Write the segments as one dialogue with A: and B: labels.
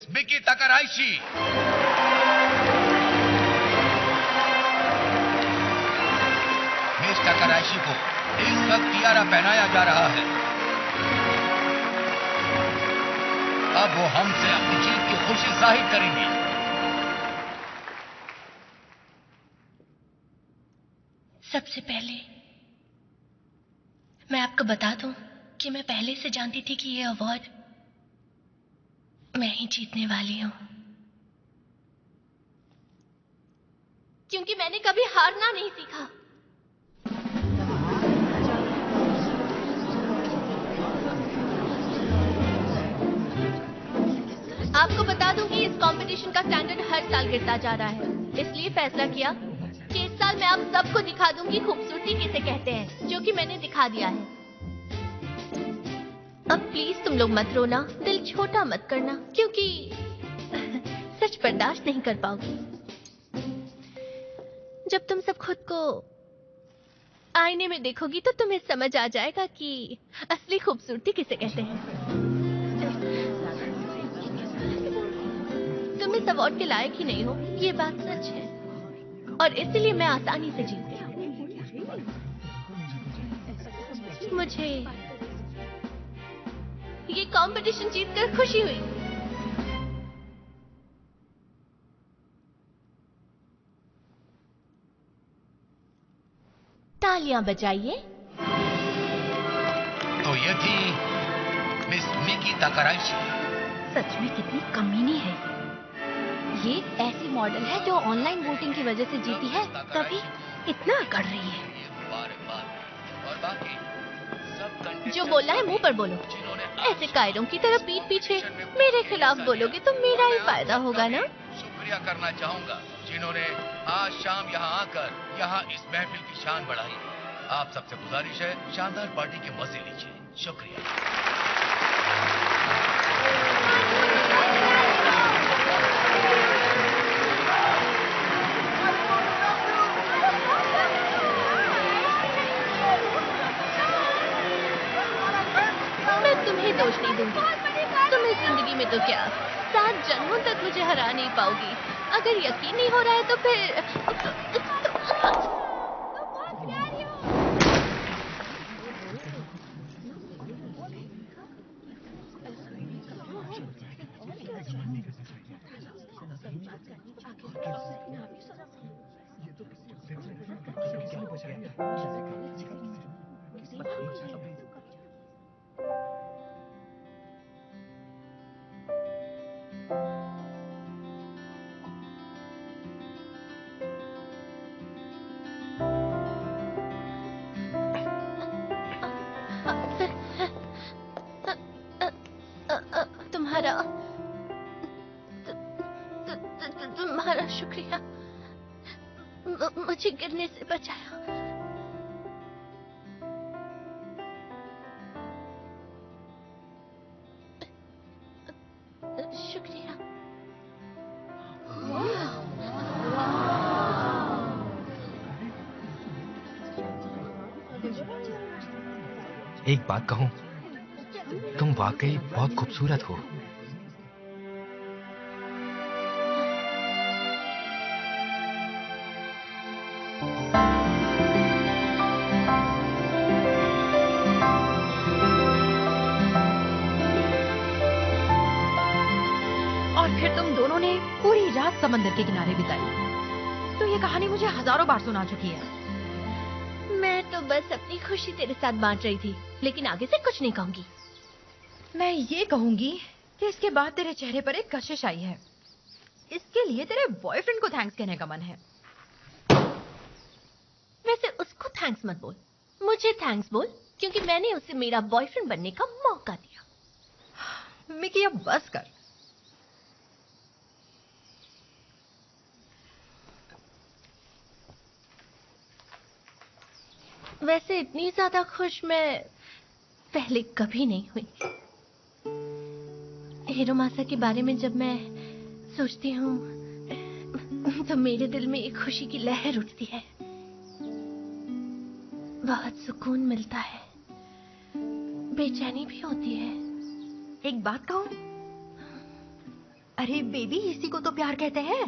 A: Mickey तकाराइशी। Miss तकाराइशी को इस वक्त तियारा पहनाया जा रहा है। अब वो हमसे अपनी जीत की खुशी जाहिर करेंगी।
B: सबसे पहले मैं आपको बता दूं कि मैं पहले से जानती थी कि ये अवार्ड मैं ही जीतने वाली हूं, क्योंकि मैंने कभी हारना नहीं सीखा। आपको बता दूं कि इस कंपटीशन का स्टैंडर्ड हर साल गिरता जा रहा है, इसलिए फैसला किया कि इस साल मैं आप सबको दिखा दूंगी खूबसूरती किसे कहते हैं, जो कि मैंने दिखा दिया है। अब प्लीज तुम लोग मत रोना, दिल छोटा मत करना, क्योंकि सच बर्दाश्त नहीं कर पाओगी। जब तुम सब खुद को आईने में देखोगी तो तुम्हें समझ आ जाएगा कि असली खूबसूरती किसे कहते हैं। तुम इस अवार्ड के लायक ही नहीं हो, ये बात सच है, और इसलिए मैं आसानी से जीत गई। मुझे ये कंपटीशन जीतकर खुशी हुई। तालियां बजाइए।
A: तो ये थी मिस मिकी तकाराइशी।
C: सच में कितनी कमीनी है ये। ऐसी मॉडल है जो ऑनलाइन वोटिंग की वजह से जीती है, तभी इतना अकड़ रही है।
A: और बाकी सब
B: जो बोलना है मुंह पर बोलो, ऐसे कायरों की तरह पीठ पीछे मेरे खिलाफ बोलोगे तो मेरा ही फायदा होगा ना।
A: शुक्रिया करना चाहूंगा जिन्होंने आज शाम यहाँ आकर यहाँ इस महफिल की शान बढ़ाई। आप सबसे गुजारिश है शानदार पार्टी के मजे लीजिए। शुक्रिया।
B: मैं तुम्हें दोष नहीं दूंगी, तुम्हें जिंदगी में तो क्या 7 जन्मों तक मुझे हरा नहीं पाओगी। अगर यकीन नहीं हो रहा है तो फिर तुम्हारा शुक्रिया, मुझे गिरने से बचाया। शुक्रिया।
D: एक बात कहूं, तुम वाकई बहुत खूबसूरत हो।
C: और फिर तुम दोनों ने पूरी रात समंदर के किनारे बिताई। तो ये कहानी मुझे हजारों बार सुना चुकी है।
B: मैं तो बस अपनी खुशी तेरे साथ बांट रही थी, लेकिन आगे से कुछ नहीं कहूंगी।
C: मैं ये कहूंगी कि इसके बाद तेरे चेहरे पर एक कशिश आई है। इसके लिए तेरे बॉयफ्रेंड को थैंक्स कहने का मन है।
B: वैसे उसको थैंक्स मत बोल, मुझे थैंक्स बोल, क्योंकि मैंने उसे मेरा बॉयफ्रेंड बनने का मौका दिया।
C: मिकी अब बस कर।
B: वैसे इतनी ज्यादा खुश मैं पहले कभी नहीं हुई। हिरोमासा के बारे में जब मैं सोचती हूँ तो मेरे दिल में एक खुशी की लहर उठती है, बहुत सुकून मिलता है, बेचैनी भी होती है।
C: एक बात कहूं, अरे बेबी, इसी को तो प्यार कहते हैं।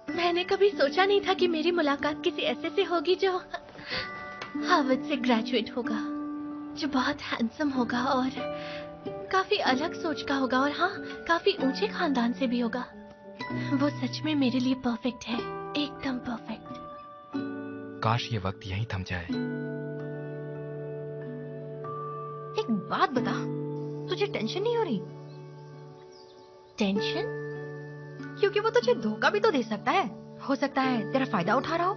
B: मैंने कभी सोचा नहीं था कि मेरी मुलाकात किसी ऐसे से होगी जो हार्वर्ड से ग्रेजुएट होगा, जो बहुत हैंडसम होगा और काफी अलग सोच का होगा, और हाँ, काफी ऊंचे खानदान से भी होगा। वो सच में मेरे लिए परफेक्ट है, एकदम परफेक्ट।
D: काश ये वक्त यहीं थम जाए।
C: एक बात बता, तुझे टेंशन नहीं हो रही?
B: टेंशन?
C: क्योंकि वो तुझे धोखा भी तो दे सकता है। हो सकता है तेरा फायदा उठा रहा हो।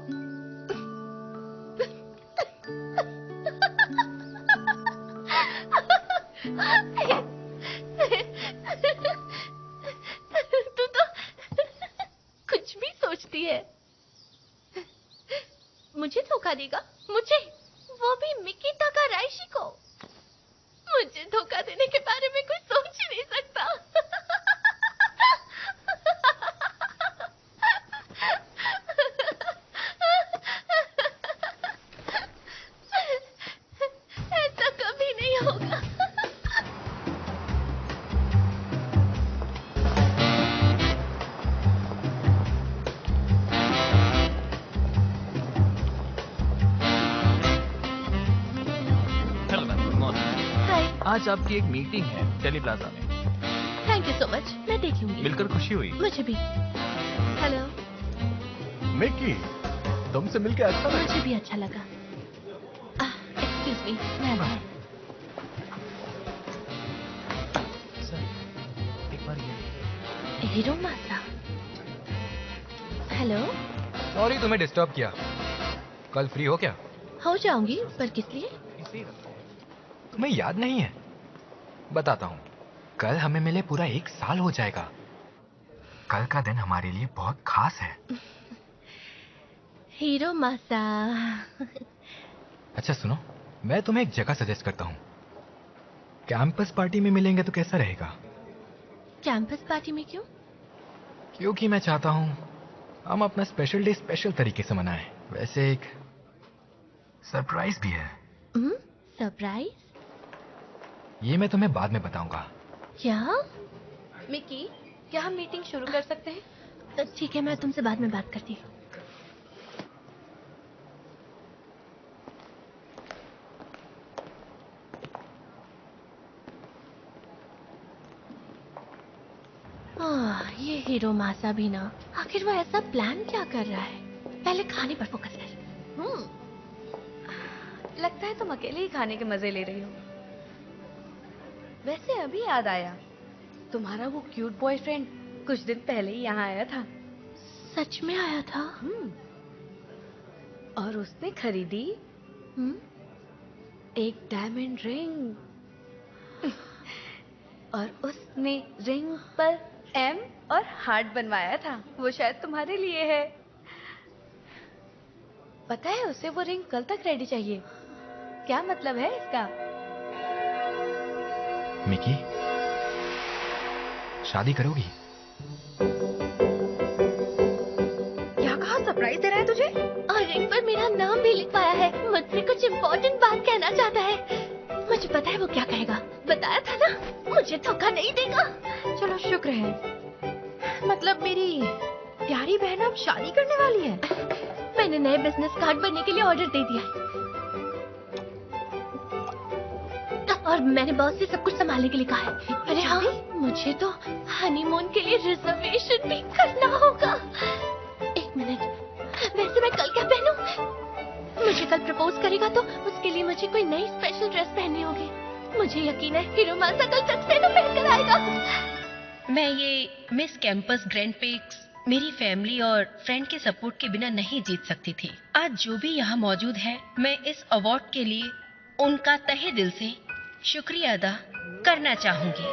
B: तू तो कुछ भी सोचती है। मुझे धोखा देगा? मुझे? वो भी मिकी ताकाराइशी को? मुझे धोखा देने के बारे में कोई सोच ही नहीं सकता। ऐसा कभी नहीं होगा।
E: Hello ma'am, good morning.
B: Hi,
E: आज आपकी एक मीटिंग है टेली प्लाजा में।
B: थैंक यू सो मच, मैं देख लूंगी।
E: मिलकर खुशी हुई।
B: मुझे भी। हेलो।
E: मिकी, तुमसे मिलकर अच्छा लगा।
B: मुझे भी अच्छा लगा। एक्सक्यूज मी, मैं बाय।
E: सर, एक बार ये
B: हीरो मासा। हेलो।
D: सॉरी तुम्हें डिस्टर्ब किया। कल फ्री हो क्या?
B: हो जाऊंगी, पर किस लिए?
E: इसे ही रखो।
D: तुम्हें याद नहीं है? बताता हूँ। कल हमें मिले पूरा 1 साल हो जाएगा। कल का दिन हमारे लिए बहुत खास है।
B: हीरो मासा।
D: अच्छा सुनो, मैं तुम्हें एक जगह सजेस्ट करता हूँ। कैंपस पार्टी में मिलेंगे तो कैसा रहेगा?
B: कैंपस पार्टी में क्यों?
D: क्योंकि मैं चाहता हूँ हम अपना स्पेशल डे स्पेशल तरीके से मनाएं। वैसे एक सरप्राइज भी है।
B: सरप्राइज?
C: ये मैं तुम्हें बाद में बताऊंगा।
B: क्या?
C: मिकी, क्या हम मीटिंग शुरू कर सकते हैं?
B: तो ठीक है, मैं तुमसे बाद में बात करती हूँ। ये हीरो मासा भी ना, आखिर वो ऐसा प्लान क्या कर रहा है? पहले खाने पर फोकस कर।
C: लगता है तुम अकेले ही खाने के मजे ले रही हो। वैसे अभी याद आया, तुम्हारा वो क्यूट बॉयफ्रेंड कुछ दिन पहले ही यहाँ आया था।
B: सच में आया था?
C: और उसने खरीदी एक डायमंड रिंग। और उसने रिंग पर एम और हार्ट बनवाया था। वो शायद तुम्हारे लिए है। पता है, उसे वो रिंग कल तक रेडी चाहिए। क्या मतलब है इसका?
D: मिकी, शादी करोगी?
C: क्या कहा? सरप्राइज दे रहा है तुझे?
B: और रिंग पर मेरा नाम भी लिखवाया है। मुझसे कुछ इम्पोर्टेंट बात कहना चाहता है। मुझे पता है वो क्या कहेगा। बताया था ना, मुझे धोखा नहीं देगा।
C: चलो शुक्र है। मतलब मेरी प्यारी बहन अब शादी करने वाली है।
B: मैंने नए बिजनेस कार्ड बनने के लिए ऑर्डर दे दिया है। और मैंने बॉस से सब कुछ संभालने के लिए कहा है। अरे हाँ, मुझे तो हनीमून के लिए रिजर्वेशन भी करना होगा। 1 मिनट, वैसे मैं कल क्या पहनूं? मुझे कल प्रपोज करेगा तो उसके लिए मुझे कोई नई स्पेशल ड्रेस पहननी होगी। मुझे यकीन है हीरो मासा कल सच में तो पहन कर आएगा।
F: मैं ये मिस कैंपस ग्रैंड पिक्स मेरी फैमिली और फ्रेंड के सपोर्ट के बिना नहीं जीत सकती थी। आज जो भी यहाँ मौजूद है, मैं इस अवार्ड के लिए उनका तहे दिल से शुक्रिया अदा करना चाहूंगी।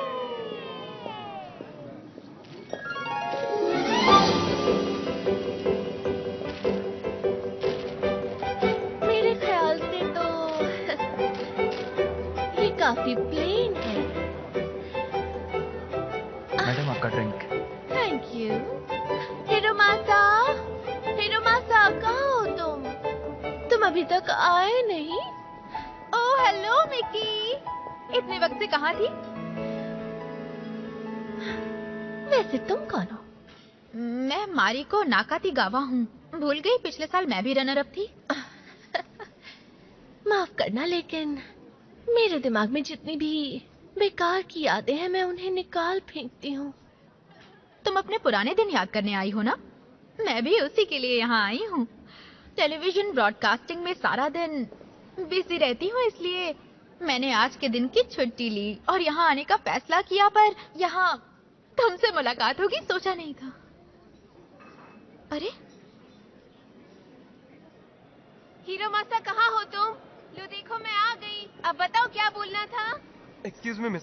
B: मेरे ख्याल से तो ये काफी प्लेन है।
E: मैडम, आपका ड्रिंक।
B: Thank you. हीरो मासा, कहाँ हो तुम? तुम अभी तक आए नहीं।
C: ओह हेलो मिकी, इतने वक्त से कहाँ थी?
B: वैसे तुम कौन हो?
C: मैं मारिको नाकातीगावा हूँ। भूल गई पिछले साल मैं भी रनर अप थी।
B: माफ करना, लेकिन मेरे दिमाग में जितनी भी बेकार की यादें हैं मैं उन्हें निकाल फेंकती हूँ।
C: तुम अपने पुराने दिन याद करने आई हो ना? मैं भी उसी के लिए यहाँ आई हूँ। टेलीविजन ब्रॉडकास्टिंग में सारा दिन बिजी रहती हूँ, इसलिए मैंने आज के दिन की छुट्टी ली और यहाँ आने का फैसला किया। पर यहाँ तुमसे मुलाकात होगी सोचा नहीं था। अरे
B: हीरोमासा, कहाँ हो तुम? लो देखो मैं आ गई। अब बताओ क्या बोलना था?
G: एक्सक्यूज मी मिस,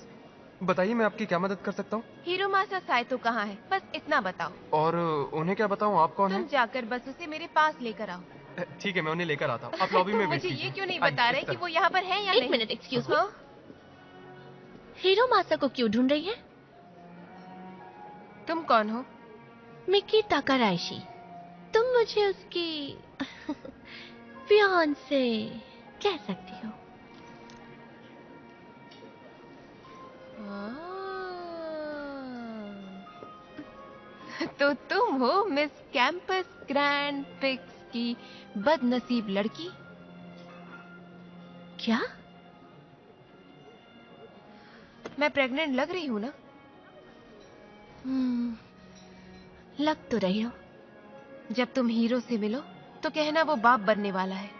G: बताइए मैं आपकी क्या मदद कर सकता हूँ?
B: हीरोमासा साइतो कहाँ है? बस इतना बताओ।
G: और उन्हें क्या बताऊँ, आप कौन
B: तुम
G: हैं?
B: जाकर बस उसे मेरे पास लेकर आओ।
G: ठीक है, मैं उन्हें लेकर आता हूँ। आप लॉबी में वेट
B: मुझे
G: कीजिए।
B: ये क्यों नहीं
G: हाँ,
B: बता
G: इस
B: रहे कि
G: तरफ।
B: वो यहाँ पर है या नहीं?
C: एक मिनट, एक्सक्यूज मी।
B: हाँ? हीरोमासा को क्यों ढूंढ रही है? तुम कौन हो? मिकी ताकाराइशी। तुम मुझे उसकी फियांसे कह सकती हो। तो तुम हो मिस कैंपस ग्रैंड पिक्स की बदनसीब लड़की? क्या? मैं प्रेग्नेंट लग रही हूँ ना? लग तो रही हो। जब तुम हीरो से मिलो तो कहना वो बाप बनने वाला है।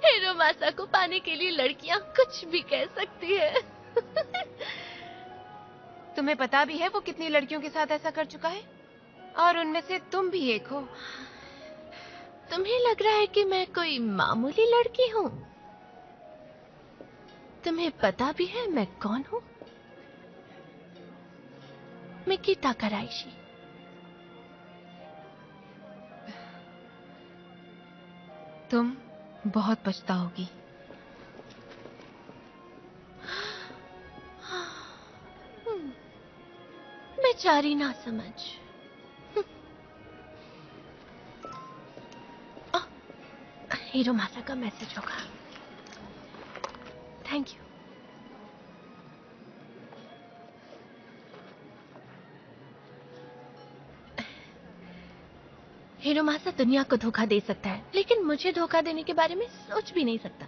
B: हीरोमासा को पाने के लिए लड़कियां कुछ भी कह सकती है। तुम्हें पता भी है वो कितनी लड़कियों के साथ ऐसा कर चुका है? और उनमें से तुम भी एक हो। तुम्हें लग रहा है कि मैं कोई मामूली लड़की हूँ? तुम्हें पता भी है मैं कौन हूँ? मिकी ताकाराइशी। तुम बहुत पछताओगी। बेचारी ना समझ। हीरोमासा का मैसेज होगा। Thank you. हीरोमासा दुनिया को धोखा दे सकता है, लेकिन मुझे धोखा देने के बारे में सोच भी नहीं सकता।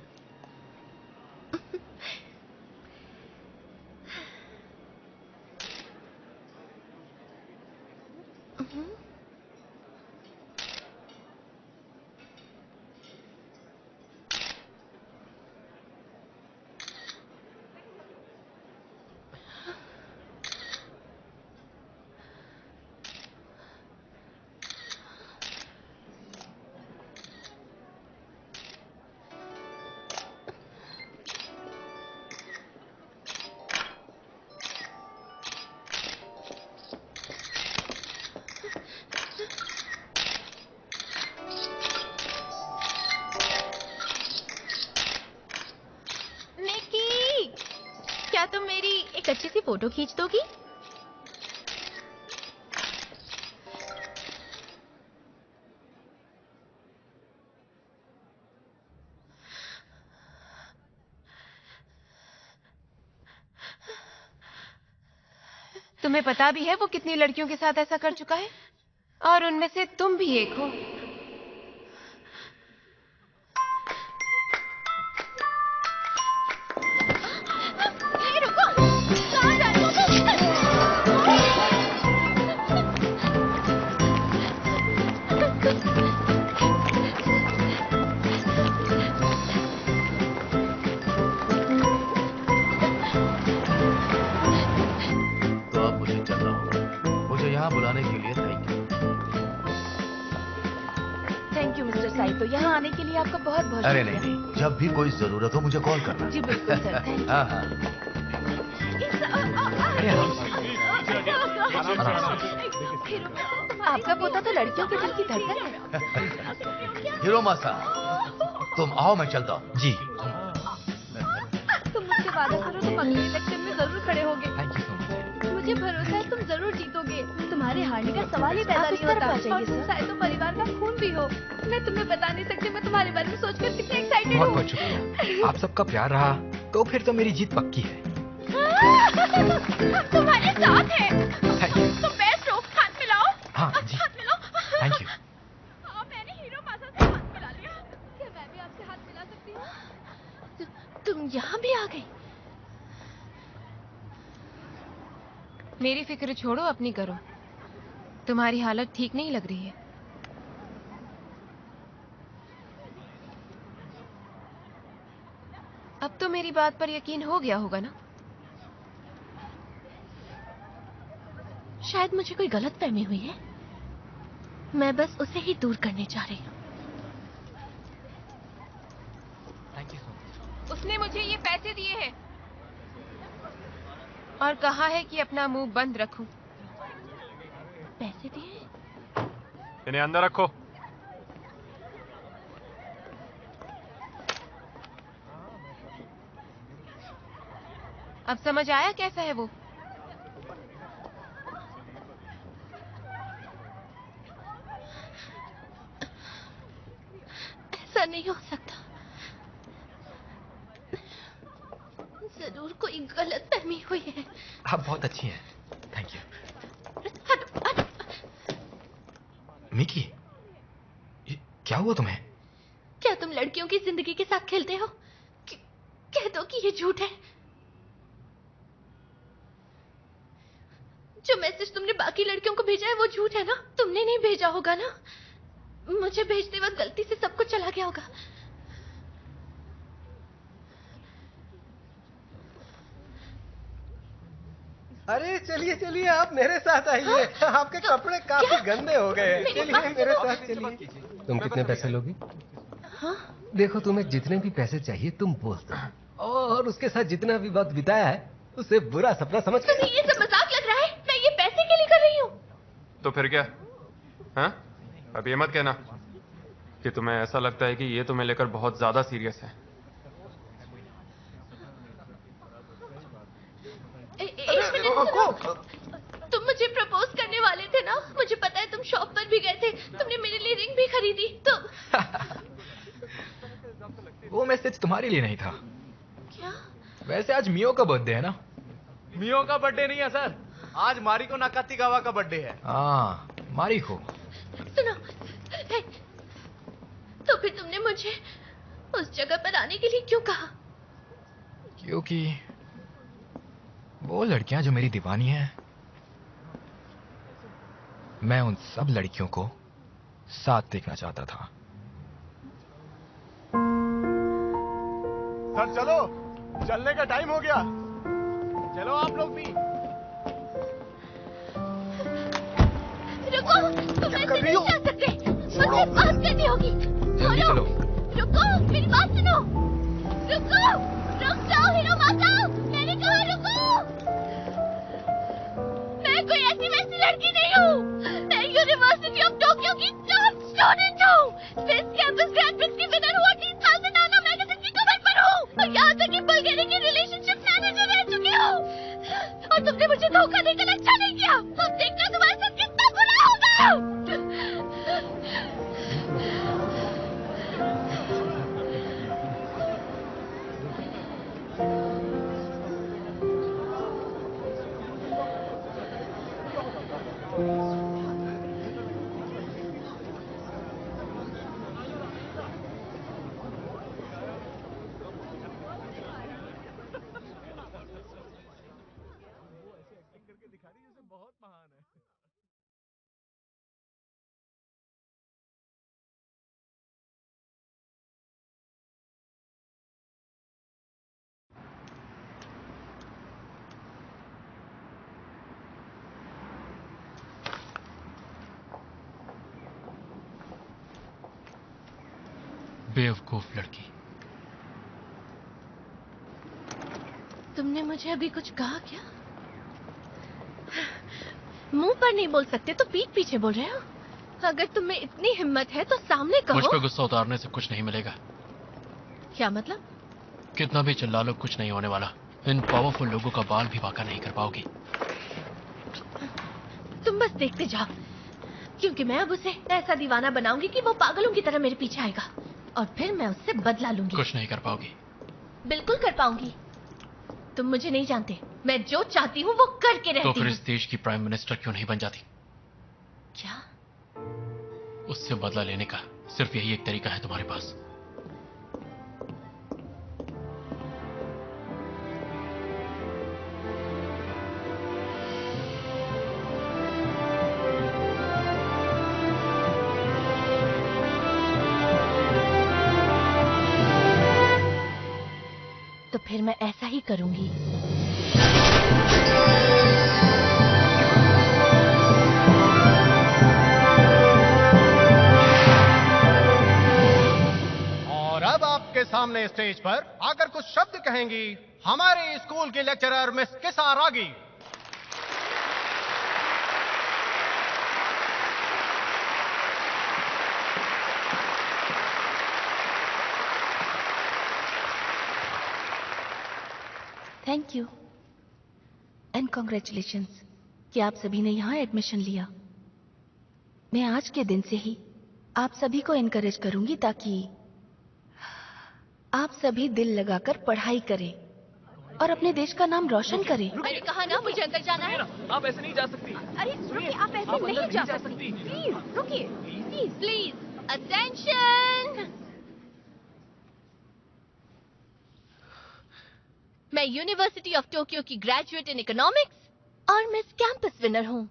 B: क्या तुम मेरी एक अच्छी सी फोटो खींच दोगी? तुम्हें पता भी है वो कितनी लड़कियों के साथ ऐसा कर चुका है? और उनमें से तुम भी एक हो।
A: बुलाने के लिए
B: थैंक यू मिस्टर साइतो। यहाँ आने के लिए आपका बहुत बहुत
A: अरे नहीं, जब भी कोई जरूरत हो मुझे कॉल करना।
B: जी बिल्कुल सर, थैंक यू।
A: हाँ हाँ।
B: आपका पोता तो लड़कियों के दिल की धड़कन है।
A: हिरोमासा, तुम आओ मैं चलता हूँ।
D: जी।
B: तुम मुझसे वादा करो, तुम
C: अगले इलेक्शन में जरूर खड़े होगे।
D: Thank you so much.
C: मुझे भरोसा है तुम जरूर जीतोगे। तुम्हारे हारने का सवाल ही पैदा नहीं होता। और तुम शायद तो परिवार का खून भी हो। मैं तुम्हें बता नहीं सकती मैं तुम्हारे बारे में सोचकर कितनी एक्साइटेड
D: बहुत
C: हूँ।
D: बहुत शुक्रिया। आप सबका प्यार रहा तो फिर तो मेरी जीत पक्की है।
C: तुम्हारे साथ है।
D: Thank you.
C: तुम बेस्ट हो। हाथ मिलाओ।
D: हाँ जी,
C: हाथ मिलाओ।
D: Thank you.
C: मैंने हीरो मासा से हाथ मिला लिया। क्या मैं भी आपसे हाथ मिला सकती हूँ?
B: तुम यहाँ भी आ गई।
H: मेरी फिक्र छोड़ो, अपनी करो। तुम्हारी हालत ठीक नहीं लग रही है। अब तो मेरी बात पर यकीन हो गया होगा ना?
B: शायद मुझे कोई गलतफहमी हुई है। मैं बस उसे ही दूर करने जा रही हूँ।
D: Thank you so much.
H: उसने मुझे ये पैसे दिए हैं और कहा है कि अपना मुंह बंद रखूं।
B: पैसे दिए?
G: इन्हें अंदर रखो।
H: अब समझ आया कैसा है वो?
B: ऐसा नहीं हो सकता। जरूर कोई गलतफहमी हुई है।
D: आप बहुत अच्छी हैं। Thank you.
B: हटो, हटो।
D: मिकी, ये क्या हुआ तुम्हें?
B: क्या तुम लड़कियों की जिंदगी के साथ खेलते हो? कह दो कि ये झूठ है। जो मैसेज तुमने बाकी लड़कियों को भेजा है वो झूठ है ना? तुमने नहीं भेजा होगा ना? मुझे भेजते वक्त गलती से सब कुछ चला गया होगा।
E: अरे चलिए चलिए, आप मेरे साथ आइए। आपके कपड़े काफी गंदे हो गए हैं। चलिए मेरे साथ चलिए। तुम कितने पैसे लोगी?
B: हाँ?
E: देखो, तुम्हें जितने भी पैसे चाहिए तुम बोल दो, और उसके साथ जितना भी वक्त बिताया है उसे बुरा सपना समझ कर।
B: तुम्हें ये सब मजाक लग रहा है? मैं ये पैसे के लिए कर रही हूँ।
G: तो फिर क्या? हाँ, अब ये मत कहना कि तुम्हें ऐसा लगता है कि ये तुम्हें लेकर बहुत ज्यादा सीरियस है।
B: एक मिनट। तुम मुझे प्रपोज करने वाले थे ना? मुझे पता है तुम शॉप पर भी गए थे। तुमने मेरे लिए रिंग भी खरीदी। तुम
D: वो मैसेज तुम्हारे लिए नहीं था।
B: क्या?
D: वैसे आज मियो का बर्थडे है ना?
I: मियो का बर्थडे नहीं है सर, आज मारिको नाकातिगावा का बर्थडे है।
D: हाँ, मारिको।
B: सुनो, तो फिर तुमने मुझे उस जगह पर आने के लिए क्यों कहा?
D: क्योंकि वो लड़कियां जो मेरी दीवानी हैं, मैं उन सब लड़कियों को साथ देखना चाहता था।
I: सर चलो, चलने का टाइम हो गया। चलो आप लोग भी।
B: रुको, तुम ऐसे नहीं जा सकते। मुझे बात करनी होगी।
D: जल्दी चलो।
B: रुको, मेरी बात सुनो। रुको, रुक जाओ हीरो माता। मैंने कहा रुको। मैं कोई ऐसी वैसी लड़की नहीं हूँ। मैं यूनिवर्सिटी ऑफ टोक्यो की टॉप स्टूडेंट हूँ। स्विस कैंपस ग्रैंड प्रिक्स की विनर हूँ और 30,000 आना मैगजीन की कवर पर हूँ। और यहाँ तक कि बुल्गारिया की रिलेशनशिप मैनेजर रह चुकी हूँ। और तुमने मुझे धोखा देकर अच्छा नहीं किया। अब देखना तुम्हारे साथ कितना बुरा होगा।
J: बेवकूफ लड़की।
B: तुमने मुझे अभी कुछ कहा क्या? मुंह पर नहीं बोल सकते तो पीठ पीछे बोल रहे हो। अगर तुम्हें इतनी हिम्मत है तो सामने
J: मुझ
B: कहो।
J: पे गुस्सा उतारने से कुछ नहीं मिलेगा।
B: क्या मतलब?
J: कितना भी चिल्ला लो कुछ नहीं होने वाला। इन पावरफुल लोगों का बाल भी वाका नहीं कर पाओगी।
B: तुम बस देखते जाओ, क्योंकि मैं अब उसे ऐसा दीवाना बनाऊंगी कि वो पागलों की तरह मेरे पीछे आएगा और फिर मैं उससे बदला लूंगी।
J: कुछ नहीं कर पाओगी।
B: बिल्कुल कर पाऊंगी। तुम मुझे नहीं जानते, मैं जो चाहती हूँ वो करके रहती हूँ।
J: तो फिर इस देश की प्राइम मिनिस्टर क्यों नहीं बन जाती?
B: क्या?
J: उससे बदला लेने का सिर्फ यही एक तरीका है तुम्हारे पास।
B: तो फिर मैं ऐसा ही करूंगी।
E: और अब आपके सामने स्टेज पर आकर कुछ शब्द कहेंगी हमारे स्कूल की लेक्चरर मिस किसा रागी।
B: थैंक यू एंड कॉन्ग्रेचुलेशंस कि आप सभी ने यहाँ एडमिशन लिया। मैं आज के दिन से ही आप सभी को एनकरेज करूंगी ताकि आप सभी दिल लगाकर पढ़ाई करें और अपने देश का नाम रोशन करें। मैंने कहा ना मुझे अंदर जाना है।
I: आप ऐसे नहीं जा सकती।
B: अरे रुकिए, आप ऐसे नहीं जा सकती। प्लीज रुकिए, प्लीज प्लीज अटेंशन। मैं यूनिवर्सिटी ऑफ टोक्यो की ग्रेजुएट इन इकोनॉमिक्स और मिस कैंपस विनर हूँ।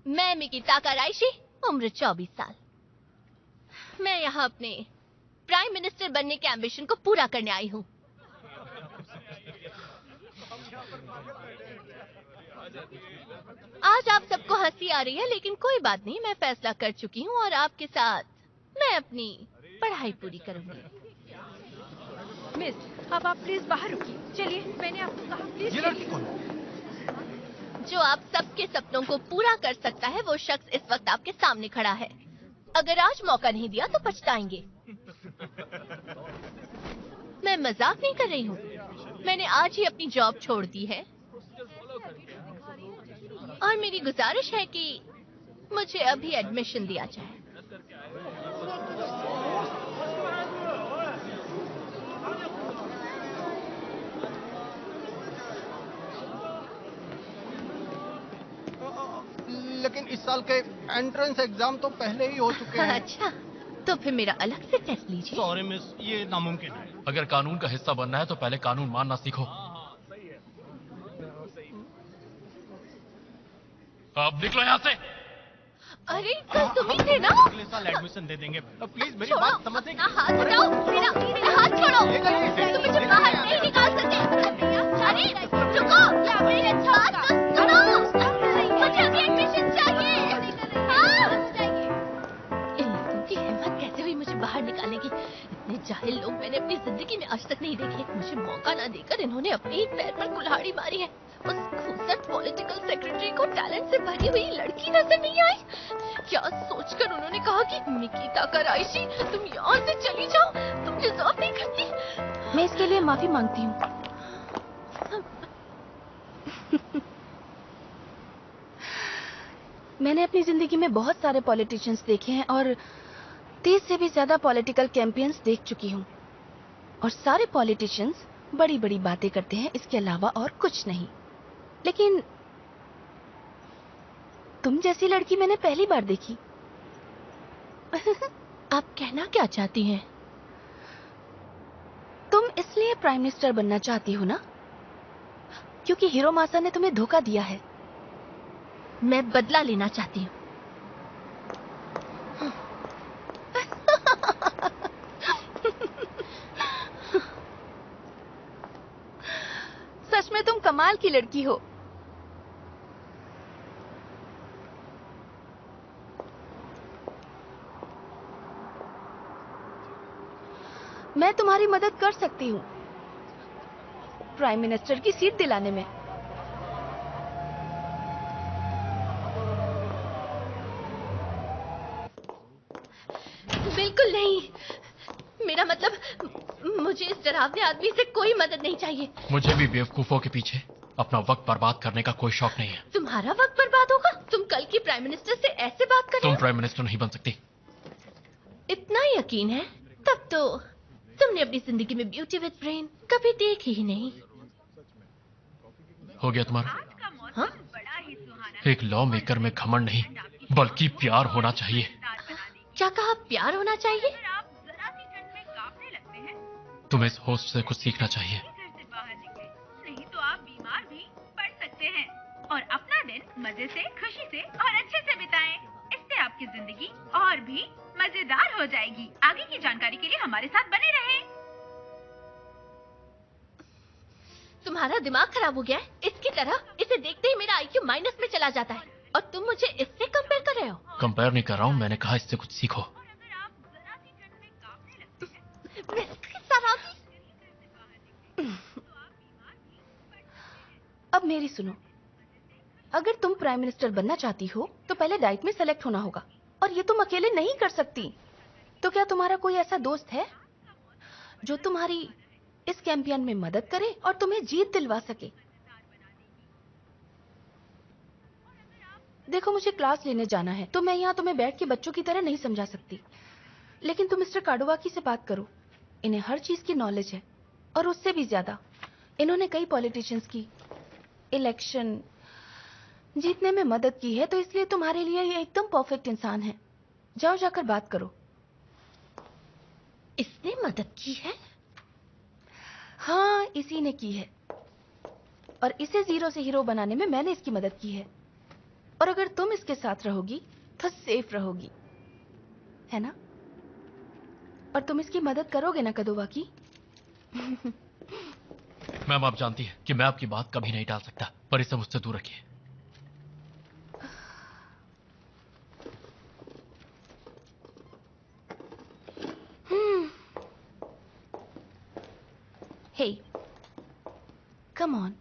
B: मैं मिकी ताकाराइशी, उम्र 24 साल। मैं यहाँ अपने प्राइम मिनिस्टर बनने के एम्बिशन को पूरा करने आई हूँ। आज आप सबको हंसी आ रही है, लेकिन कोई बात नहीं, मैं फैसला कर चुकी हूँ और आपके साथ मैं अपनी पढ़ाई पूरी करूंगी।
C: मिस, अब आप प्लीज बाहर रुकिए। चलिए, मैंने आपको कहा प्लीज।
E: ये लड़की कौन?
B: जो आप सबके सपनों को पूरा कर सकता है वो शख्स इस वक्त आपके सामने खड़ा है। अगर आज मौका नहीं दिया तो पछताएंगे। मैं मजाक नहीं कर रही हूँ। मैंने आज ही अपनी जॉब छोड़ दी है और मेरी गुजारिश है कि मुझे अभी एडमिशन दिया जाए।
E: लेकिन इस साल के एंट्रेंस एग्जाम तो पहले ही हो चुके हैं।
B: अच्छा, तो फिर मेरा अलग से टेस्ट लीजिए।
E: सॉरी मिस, ये नामुमकिन है।
J: अगर कानून का हिस्सा बनना है तो पहले कानून मानना सीखो। अब निकलो यहाँ से।
B: अरे कल तुम ही थे ना?
E: अगले साल एडमिशन दे देंगे। प्लीज मेरी
B: छोड़ो,
E: बात समझिए।
B: अपना हाथ हटाओ। मेरा हाथ छोड़ो। तुम मुझे बाहर नहीं निकाल सकते। अरे रुको, मेरी बात तो सुनो। मुझे अभी एडमिशन चाहिए। हाँ? इन लोगों की हिम्मत कैसे हुई मुझे बाहर निकालने की? इतने जाहिल लोग मैंने अपनी जिंदगी में आज तक नहीं देखे। मुझे मौका ना देकर इन्होंने अपने ही पैर पर कुल्हाड़ी मारी है। उस खूसट पॉलिटिकल सेक्रेटरी को टैलेंट से भरी हुई लड़की नजर नहीं आई। क्या सोचकर उन्होंने कहा कि मिकी ताकाराइशी तुम यहाँ से चली जाओ, तुम डिजर्व नहीं करती। मैं इसके लिए माफी मांगती हूँ। मैंने अपनी जिंदगी में बहुत सारे पॉलिटिशियंस देखे हैं और 30 से भी ज्यादा पॉलिटिकल कैंपेन्स देख चुकी हूँ। और सारे पॉलिटिशियंस बड़ी बड़ी बातें करते हैं, इसके अलावा और कुछ नहीं। लेकिन तुम जैसी लड़की मैंने पहली बार देखी। आप कहना क्या चाहती हैं? तुम इसलिए प्राइम मिनिस्टर बनना चाहती हो ना क्योंकि हिरोमासा ने तुम्हें धोखा दिया है। मैं बदला लेना चाहती हूँ। सच में तुम कमाल की लड़की हो। मैं तुम्हारी मदद कर सकती हूँ प्राइम मिनिस्टर की सीट दिलाने में। बिल्कुल नहीं, मेरा मतलब मुझे इस डरावने आदमी से कोई मदद नहीं चाहिए।
J: मुझे भी बेवकूफों के पीछे अपना वक्त बर्बाद करने का कोई शौक नहीं है।
B: तुम्हारा वक्त बर्बाद होगा? तुम कल की प्राइम मिनिस्टर से ऐसे बात कर रहे
J: तुम
B: हो?
J: प्राइम मिनिस्टर नहीं बन सकती।
B: इतना यकीन है? तब तो तुमने अपनी जिंदगी में ब्यूटी विद ब्रेन कभी देखी ही नहीं।
J: हो गया तुम्हारा?
B: हाँ?
J: एक लॉ मेकर में घमंड नहीं बल्कि प्यार होना चाहिए।
B: क्या कहा? प्यार होना चाहिए?
J: तुम्हें इस होस्ट से कुछ सीखना चाहिए।
C: नहीं तो आप बीमार भी पड़ सकते हैं। और अपना दिन मजे से, खुशी से और अच्छे से बिताएं। इससे आपकी जिंदगी और भी मजेदार हो जाएगी। आगे की जानकारी के लिए हमारे साथ बने रहें।
B: तुम्हारा दिमाग खराब हो गया है? इसकी तरह इसे देखते ही मेरा आईक्यू माइनस में चला जाता है और तुम मुझे इससे कंपेयर कर रहे हो?
J: कंपेयर नहीं कर रहा हूँ, मैंने कहा इससे कुछ सीखो।
K: अब मेरी सुनो, अगर तुम प्राइम मिनिस्टर बनना चाहती हो तो पहले डाइट में सेलेक्ट होना होगा और ये तुम अकेले नहीं कर सकती। तो क्या तुम्हारा कोई ऐसा दोस्त है जो तुम्हारी इस कैंपेन में मदद करे और तुम्हें जीत दिलवा सके? देखो, मुझे क्लास लेने जाना है तो मैं यहाँ तुम्हें बैठ के बच्चों की तरह नहीं समझा सकती, लेकिन तुम मिस्टर कार्डोवाकी से बात करो। इन्हें हर चीज की नॉलेज है और उससे भी ज्यादा इन्होंने कई पॉलिटिशियंस की इलेक्शन जीतने में मदद की है, तो इसलिए तुम्हारे लिए ये एकदम परफेक्ट इंसान है। जाओ, जाकर बात करो।
B: इसने मदद की है?
K: हाँ, इसी ने की है और इसे जीरो से हीरो बनाने में मैंने इसकी मदद की है। और अगर तुम इसके साथ रहोगी तो सेफ रहोगी, है ना? और तुम इसकी मदद करोगे ना कार्डोवाकी?
J: मैम, आप जानती है कि मैं आपकी बात कभी नहीं टाल सकता, पर इसे मुझसे दूर रखिए।
K: हे, कम ऑन।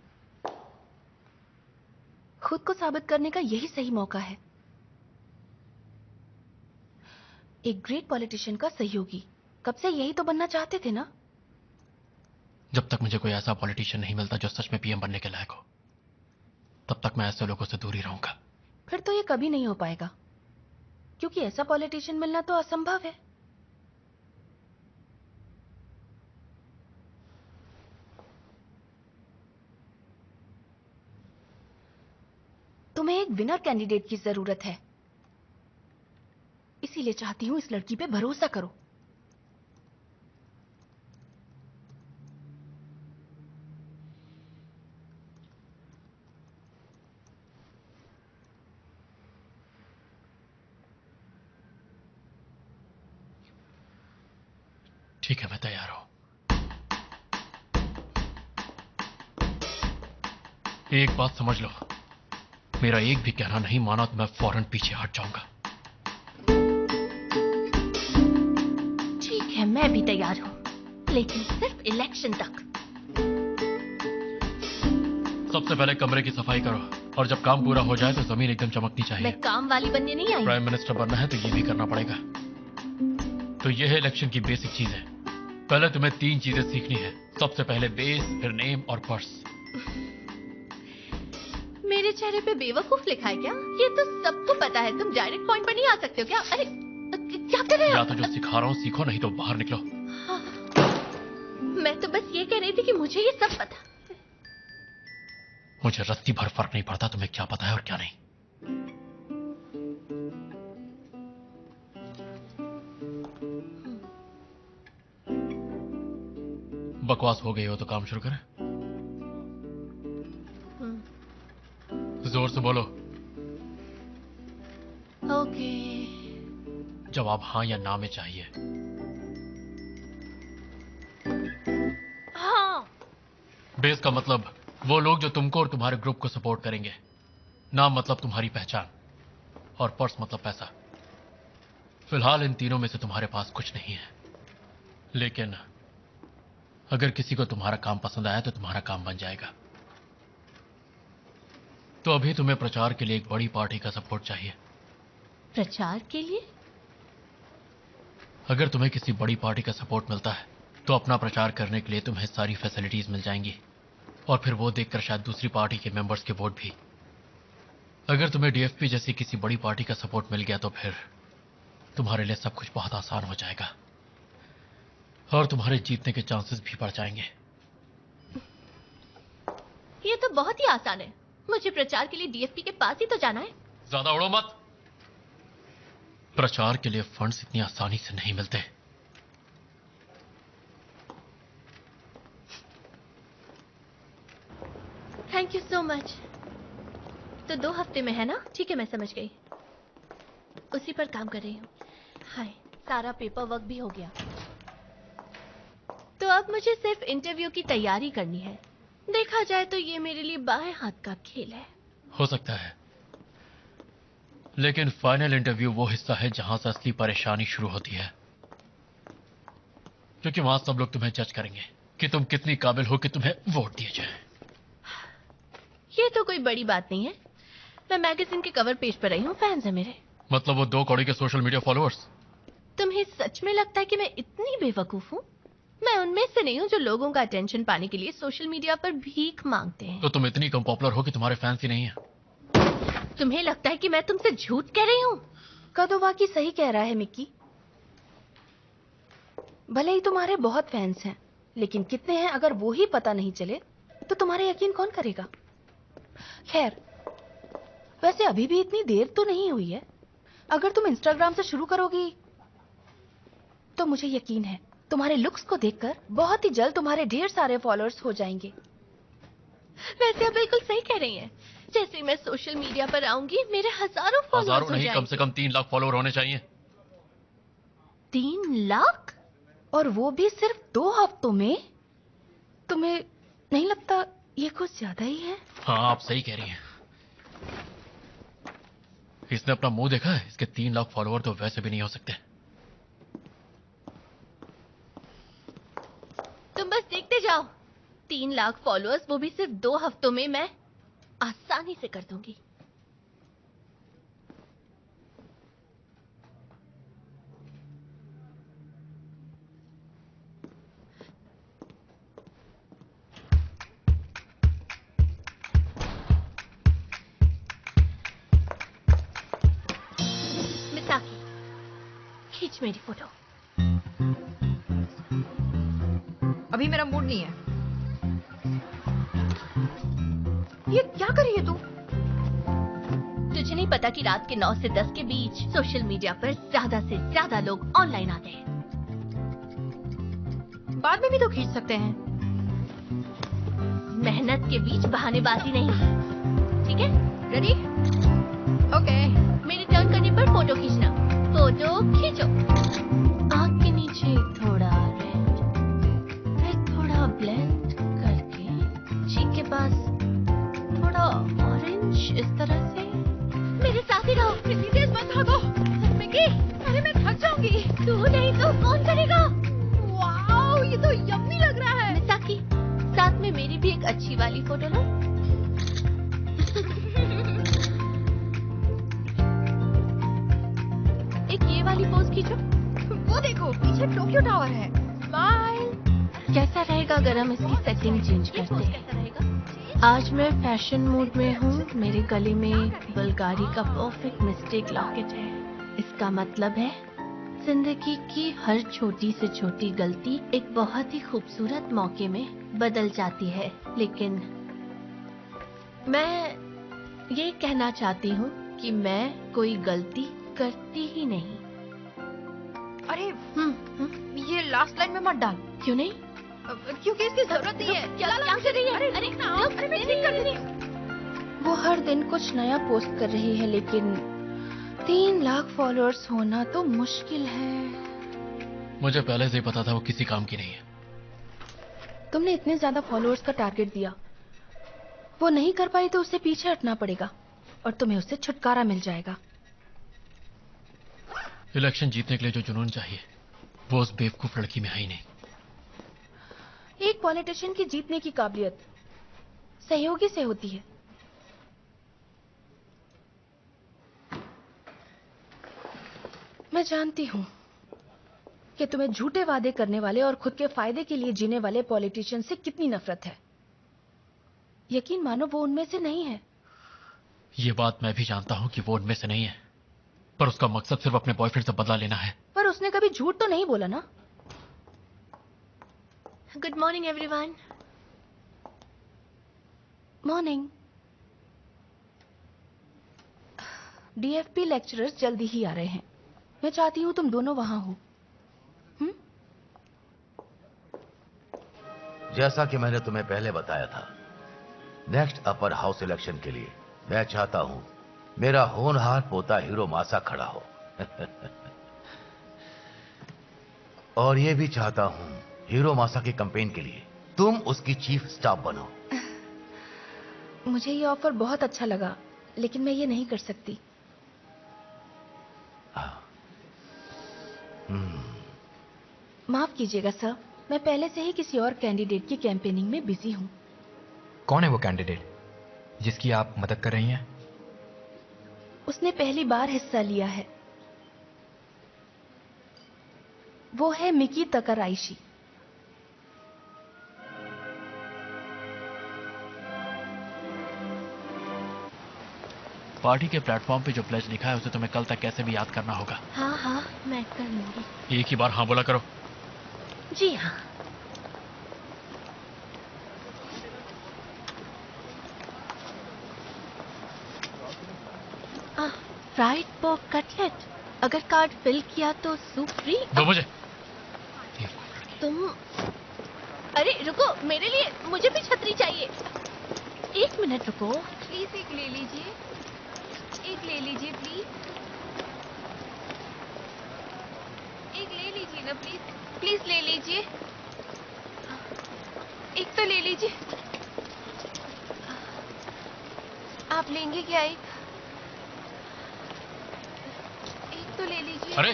K: खुद को साबित करने का यही सही मौका है। एक ग्रेट पॉलिटिशियन का सहयोगी, कब से यही तो बनना चाहते थे ना?
J: जब तक मुझे कोई ऐसा पॉलिटिशियन नहीं मिलता जो सच में पीएम बनने के लायक हो, तब तक मैं ऐसे लोगों से दूर ही रहूंगा।
K: फिर तो ये कभी नहीं हो पाएगा, क्योंकि ऐसा पॉलिटिशियन मिलना तो असंभव है। तुम्हें एक विनर कैंडिडेट की जरूरत है, इसीलिए चाहती हूं इस लड़की पे भरोसा करो।
J: ठीक है, मैं तैयार हूं। एक बात समझ लो, मेरा एक भी कहना नहीं माना तो मैं फौरन पीछे हट जाऊंगा।
B: ठीक है, मैं भी तैयार हूँ, लेकिन सिर्फ इलेक्शन तक।
J: सबसे पहले कमरे की सफाई करो और जब काम पूरा हो जाए तो जमीन एकदम चमकनी चाहिए।
B: मैं काम वाली बनने नहीं आई।
J: प्राइम मिनिस्टर बनना है तो ये भी करना पड़ेगा। तो यह है इलेक्शन की बेसिक चीज है। पहले तुम्हें 3 चीजें सीखनी है। सबसे पहले बेस, फिर नेम और पर्स।
B: मेरे चेहरे पे बेवकूफ लिखा है क्या? ये तो सबको पता है। तुम डायरेक्ट पॉइंट पर नहीं आ सकते हो क्या? अरे क्या कर रहे हो?
J: या तो जो सिखा रहा हूँ सीखो, नहीं तो बाहर निकलो।
B: हाँ, मैं तो बस ये कह रही थी कि मुझे ये सब पता।
J: मुझे रत्ती भर फर्क नहीं पड़ता तुम्हें क्या पता है और क्या नहीं। बकवास हो गई हो तो काम शुरू करें। जोर से बोलो।
B: ओके।
J: जवाब हाँ या ना में चाहिए।
B: हाँ।
J: बेस का मतलब वो लोग जो तुमको और तुम्हारे ग्रुप को सपोर्ट करेंगे। नाम मतलब तुम्हारी पहचान, और पर्स मतलब पैसा। फिलहाल इन तीनों में से तुम्हारे पास कुछ नहीं है, लेकिन अगर किसी को तुम्हारा काम पसंद आया तो तुम्हारा काम बन जाएगा। तो अभी तुम्हें प्रचार के लिए एक बड़ी पार्टी का सपोर्ट चाहिए।
B: प्रचार के लिए?
J: अगर तुम्हें किसी बड़ी पार्टी का सपोर्ट मिलता है तो अपना प्रचार करने के लिए तुम्हें सारी फैसिलिटीज मिल जाएंगी, और फिर वो देखकर शायद दूसरी पार्टी के मेंबर्स के वोट भी। अगर तुम्हें डीएफपी जैसी किसी बड़ी पार्टी का सपोर्ट मिल गया तो फिर तुम्हारे लिए सब कुछ बहुत आसान हो जाएगा और तुम्हारे जीतने के चांसेस भी बढ़ जाएंगे।
B: ये तो बहुत ही आसान है। मुझे प्रचार के लिए डीएफपी के पास ही तो जाना है।
J: ज्यादा उड़ो मत। प्रचार के लिए फंड्स इतनी आसानी से नहीं मिलते।
B: Thank you so much. तो 2 हफ्ते में है ना? ठीक है, मैं समझ गई। उसी पर काम कर रही हूँ। हाय, सारा पेपर वर्क भी हो गया। तो अब मुझे सिर्फ इंटरव्यू की तैयारी करनी है। देखा जाए तो ये मेरे लिए बाएं हाथ का खेल है।
J: हो सकता है, लेकिन फाइनल इंटरव्यू वो हिस्सा है जहां से असली परेशानी शुरू होती है, क्योंकि वहां सब लोग तुम्हें जज करेंगे कि तुम कितनी काबिल हो कि तुम्हें वोट दिए जाए।
B: ये तो कोई बड़ी बात नहीं है। मैं मैगजीन के कवर पेज पर रही हूँ, फैंस है मेरे।
J: मतलब वो 2 कौड़ी के सोशल मीडिया फॉलोअर्स?
B: तुम्हें सच में लगता है कि मैं इतनी बेवकूफ हूँ? मैं उनमें से नहीं हूँ जो लोगों का अटेंशन पाने के लिए सोशल मीडिया पर भीख मांगते हैं।
J: तो तुम इतनी कम पॉपुलर हो कि तुम्हारे फैंस ही नहीं है।
B: तुम्हें लगता है कि मैं तुमसे झूठ कह रही हूँ?
K: कादोवाकी सही कह रहा है मिक्की। भले ही तुम्हारे बहुत फैंस हैं, लेकिन कितने हैं अगर वो ही पता नहीं चले तो तुम्हारे यकीन कौन करेगा? खैर, वैसे अभी भी इतनी देर तो नहीं हुई है। अगर तुम इंस्टाग्राम से शुरू करोगी तो मुझे यकीन है तुम्हारे लुक्स को देखकर बहुत ही जल्द तुम्हारे ढेर सारे फॉलोअर्स हो जाएंगे।
B: वैसे आप बिल्कुल सही कह रही हैं। जैसे मैं सोशल मीडिया पर आऊंगी मेरे हजारों फॉलोअर्स हो
J: नहीं,
B: जाएंगे।
J: कम से कम 3 लाख फॉलोअर होने चाहिए।
B: 3 लाख?
K: और वो भी सिर्फ 2 हफ्तों में? तुम्हें नहीं लगता ये कुछ ज्यादा ही है?
J: हाँ, आप सही कह रही हैं। इसने अपना मुंह देखा है? इसके 3 लाख फॉलोअर तो वैसे भी नहीं हो सकते।
B: तुम बस देखते जाओ। 3 लाख फॉलोअर्स, वो भी सिर्फ 2 हफ्तों में मैं आसानी से कर दूंगी। मिसाकी, खींच मेरी फोटो।
C: अभी मेरा मूड नहीं है। ये क्या कर रही है तू?
B: तुझे नहीं पता कि रात के 9 से 10 के बीच सोशल मीडिया पर ज्यादा से ज्यादा लोग ऑनलाइन आते हैं।
C: बाद में भी तो खींच सकते हैं।
B: मेहनत के बीच बहानेबाजी नहीं। ठीक है, रेडी?
C: ओके।
B: मेरे टर्न करने पर फोटो खींचना। फोटो खींचो। आँख के नीचे थोड़ा रेड, फिर थोड़ा ब्लेंड करके चीक के पास थोड़ा ऑरेंज, इस तरह से। मेरे साथ ही रहो।
C: इतनी तेज मत भागो मिकी। अरे मैं थक जाऊंगी।
B: तू नहीं तो कौन करेगा?
C: वाओ, ये तो यम्मी लग रहा है।
B: मिसाकी, साथ में मेरी भी एक अच्छी वाली फोटो लो। एक ये वाली पोज खींचो।
C: वो देखो, पीछे टोक्यो टावर है। स्माइल।
B: कैसा रहेगा अगर हम इसकी सेटिंग चेंज करते हैं? आज मैं फैशन मूड में हूँ। मेरे गले में बुल्गारी का परफेक्ट मिस्टेक लॉकेट है। इसका मतलब है जिंदगी की हर छोटी से छोटी गलती एक बहुत ही खूबसूरत मौके में बदल जाती है। लेकिन मैं ये कहना चाहती हूँ कि मैं कोई गलती करती ही नहीं।
C: अरे ये लास्ट लाइन में मत डाल।
B: क्यों नहीं?
C: क्योंकि इसकी जरूरत नहीं है।
B: क्या कर रही है? अरे
C: मैं ठीक कर रही।
K: वो हर दिन कुछ नया पोस्ट कर रही है, लेकिन 3 लाख फॉलोअर्स होना तो मुश्किल है।
J: मुझे पहले से ही पता था वो किसी काम की नहीं है।
K: तुमने इतने ज्यादा फॉलोअर्स का टारगेट दिया, वो नहीं कर पाई तो उससे पीछे हटना पड़ेगा और तुम्हें उससे छुटकारा मिल जाएगा।
J: इलेक्शन जीतने के लिए जो जुनून चाहिए वो उस बेवकूफ लड़की में है ही नहीं।
K: एक पॉलिटिशियन की जीतने की काबिलियत सहयोगी से होती है। मैं जानती हूँ कि तुम्हें झूठे वादे करने वाले और खुद के फायदे के लिए जीने वाले पॉलिटिशियन से कितनी नफरत है। यकीन मानो वो उनमें से नहीं है।
J: ये बात मैं भी जानता हूं कि वो उनमें से नहीं है, पर उसका मकसद सिर्फ अपने बॉयफ्रेंड से बदला लेना है।
K: पर उसने कभी झूठ तो नहीं बोला ना।
B: Good morning everyone.
K: Morning. DFP lecturers जल्दी ही आ रहे हैं। मैं चाहती हूँ तुम दोनों वहां हो।
A: जैसा कि मैंने तुम्हें पहले बताया था, नेक्स्ट अपर हाउस इलेक्शन के लिए मैं चाहता हूं मेरा होनहार पोता हिरोमासा खड़ा हो। और ये भी चाहता हूं हिरोमासा की कैंपेन के लिए तुम उसकी चीफ स्टाफ बनो।
K: मुझे ये ऑफर बहुत अच्छा लगा, लेकिन मैं ये नहीं कर सकती। माफ कीजिएगा सर, मैं पहले से ही किसी और कैंडिडेट की कैंपेनिंग में बिजी हूँ।
D: कौन है वो कैंडिडेट जिसकी आप मदद कर रही हैं?
K: उसने पहली बार हिस्सा लिया है। वो है मिकी तकाराइशी।
J: पार्टी के प्लेटफॉर्म पे जो प्लेज लिखा है उसे तुम्हें कल तक कैसे भी याद करना होगा।
B: हाँ हाँ, मैं कर लूंगी।
J: एक ही बार हाँ बोला करो।
B: जी हाँ। Fried pork cutlet. अगर कार्ड फिल किया तो सूप फ्री।
J: दो मुझे।
B: तुम अरे रुको, मेरे लिए मुझे भी छतरी चाहिए। एक मिनट रुको।
H: प्लीज एक ले लीजिए, एक ले लीजिए प्लीज, एक ले लीजिए ना प्लीज, प्लीज ले लीजिए, एक तो ले लीजिए। आप लेंगे क्या? एक तो ले लीजिए।
J: अरे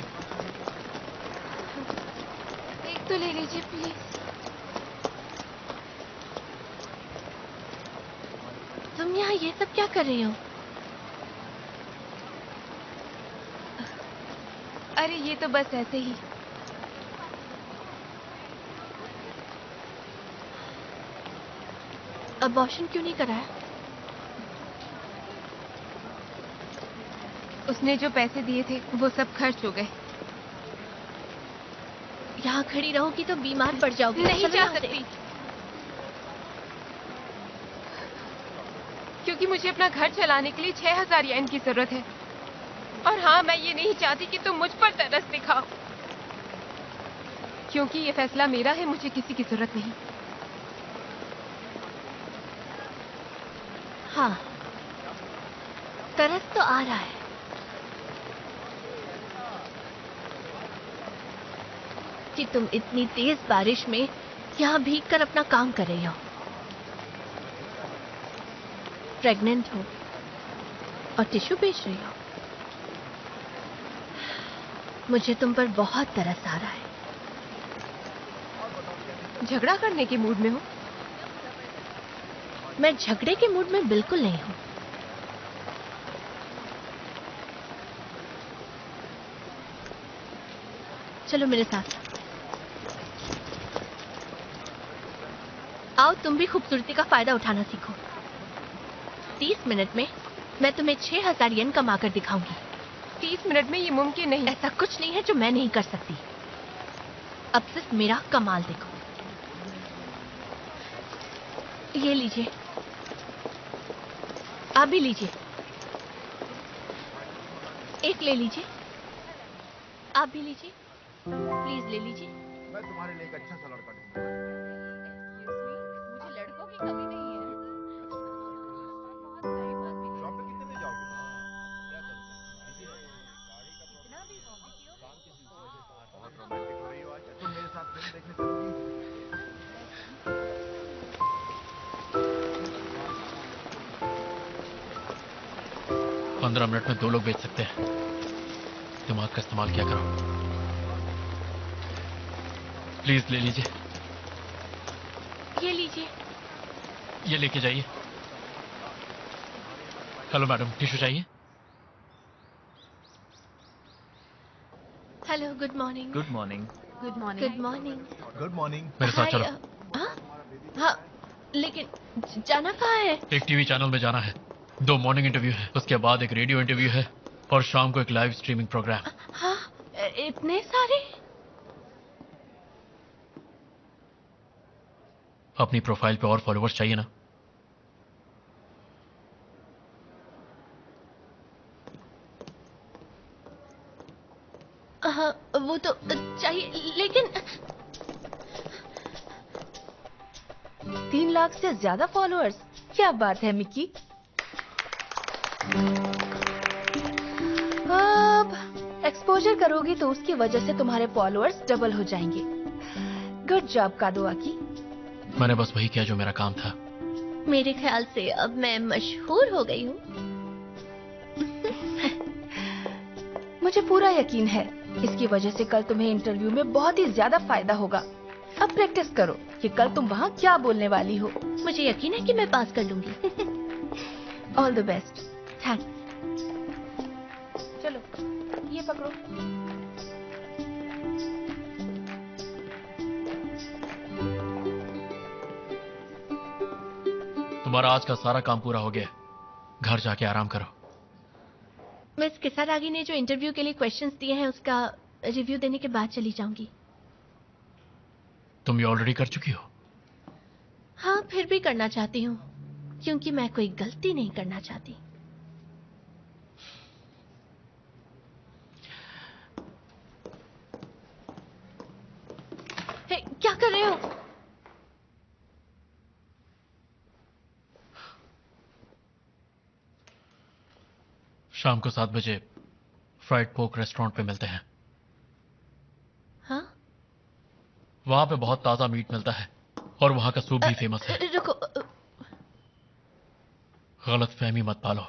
H: एक तो ले लीजिए प्लीज।
B: तुम यहाँ ये सब क्या कर रही हो?
H: अरे ये तो बस ऐसे ही।
B: अबॉर्शन क्यों नहीं कराया?
H: उसने जो पैसे दिए थे वो सब खर्च हो गए।
B: यहाँ खड़ी रहोगी तो बीमार पड़ जाओगी।
H: नहीं
B: चलो
H: जा
B: यहाँ से।
H: सकती, क्योंकि मुझे अपना घर चलाने के लिए 6000 येन की जरूरत है। और हाँ, मैं ये नहीं चाहती कि तुम मुझ पर तरस दिखाओ, क्योंकि ये फैसला मेरा है, मुझे किसी की जरूरत नहीं।
B: हाँ, तरस तो आ रहा है। कि तुम इतनी तेज बारिश में यहाँ भीग कर अपना काम कर रही हो, प्रेग्नेंट हो और टिश्यू बेच रही हो। मुझे तुम पर बहुत तरस आ रहा है।
H: झगड़ा करने के मूड में हो?
B: मैं झगड़े के मूड में बिल्कुल नहीं हूं। चलो मेरे साथ। आओ, तुम भी खूबसूरती का फायदा उठाना सीखो। 30 मिनट में मैं तुम्हें 6000 येन कमा कर दिखाऊंगी।
H: 30 मिनट में ये मुमकिन नहीं।
B: ऐसा कुछ नहीं है जो मैं नहीं कर सकती। अब सिर्फ मेरा कमाल देखो। ये लीजिए, आप भी लीजिए। एक ले लीजिए, आप भी लीजिए, प्लीज ले लीजिए।
I: मैं तुम्हारे लिए एक अच्छा सा लड़का ढूंढूंगा।
H: मुझे लड़कों की कमी नहीं है।
I: शॉप पे कितने बजे जाओगे? बहुत रोमांटिक हो रही हो आज। तुम मेरे साथ फिल्म देखने चलोगी?
J: 15 मिनट में 2 लोग बेच सकते हैं। दिमाग का इस्तेमाल क्या करो। प्लीज ले लीजिए।
B: ये लीजिए।
J: ये लेके जाइए। हेलो मैडम, टिश्यू चाहिए?
B: Hello, good morning.
L: Good morning.
K: Good morning.
B: Good morning.
I: Good morning.
J: मेरे साथ चलो।
B: हाँ हाँ, लेकिन जाना कहाँ है?
J: एक टीवी चैनल में जाना है, 2 मॉर्निंग इंटरव्यू है, उसके बाद एक रेडियो इंटरव्यू है और शाम को एक लाइव स्ट्रीमिंग प्रोग्राम।
B: हाँ, इतने सारे?
J: अपनी प्रोफाइल पे और फॉलोअर्स चाहिए ना?
B: हाँ, वो तो चाहिए, लेकिन
K: 3 लाख से ज्यादा फॉलोअर्स, क्या बात है मिकी। अब एक्सपोजर करोगी तो उसकी वजह से तुम्हारे फॉलोअर्स डबल हो जाएंगे। गुड जॉब कादुआकी।
J: मैंने बस वही किया जो मेरा काम था।
B: मेरे ख्याल से अब मैं मशहूर हो गई हूँ।
K: मुझे पूरा यकीन है इसकी वजह से कल तुम्हें इंटरव्यू में बहुत ही ज्यादा फायदा होगा। अब प्रैक्टिस करो कि कल तुम वहाँ क्या बोलने वाली हो।
B: मुझे यकीन है कि मैं पास कर लूंगी।
K: All the best. थैंक्स। चलो ये पकड़ो।
J: तुम्हारा आज का सारा काम पूरा हो गया, घर जाके आराम करो।
B: मिस किसारागी ने जो इंटरव्यू के लिए क्वेश्चंस दिए हैं उसका रिव्यू देने के बाद चली जाऊंगी।
J: तुम ये ऑलरेडी कर चुकी हो।
B: हाँ, फिर भी करना चाहती हूँ क्योंकि मैं कोई गलती नहीं करना चाहती। हे, क्या कर रहे हो?
J: शाम को 7 बजे फ्राइड पोर्क रेस्टोरेंट पे मिलते हैं।
B: हाँ?
J: वहां पे बहुत ताजा मीट मिलता है और वहां का सूप भी फेमस है।
B: रुको।
J: गलत फहमी मत पालो।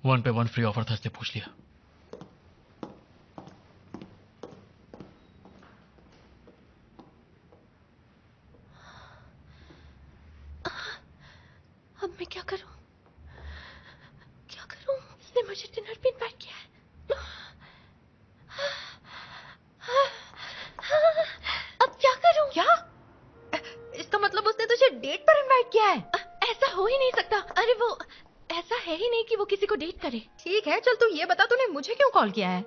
J: 1 पे 1 फ्री ऑफर था, इसलिए पूछ लिया।
B: अब मैं क्या करूं? क्या करूं? इसने मुझे डिनर पे इनवाइट किया है। अब क्या करूं?
K: क्या? इसका मतलब उसने तुझे डेट पर इनवाइट किया है?
B: ऐसा हो ही नहीं सकता। अरे वो ऐसा है ही नहीं कि वो किसी को डेट करे।
K: ठीक है, चल तू ये बता तूने मुझे क्यों कॉल किया है?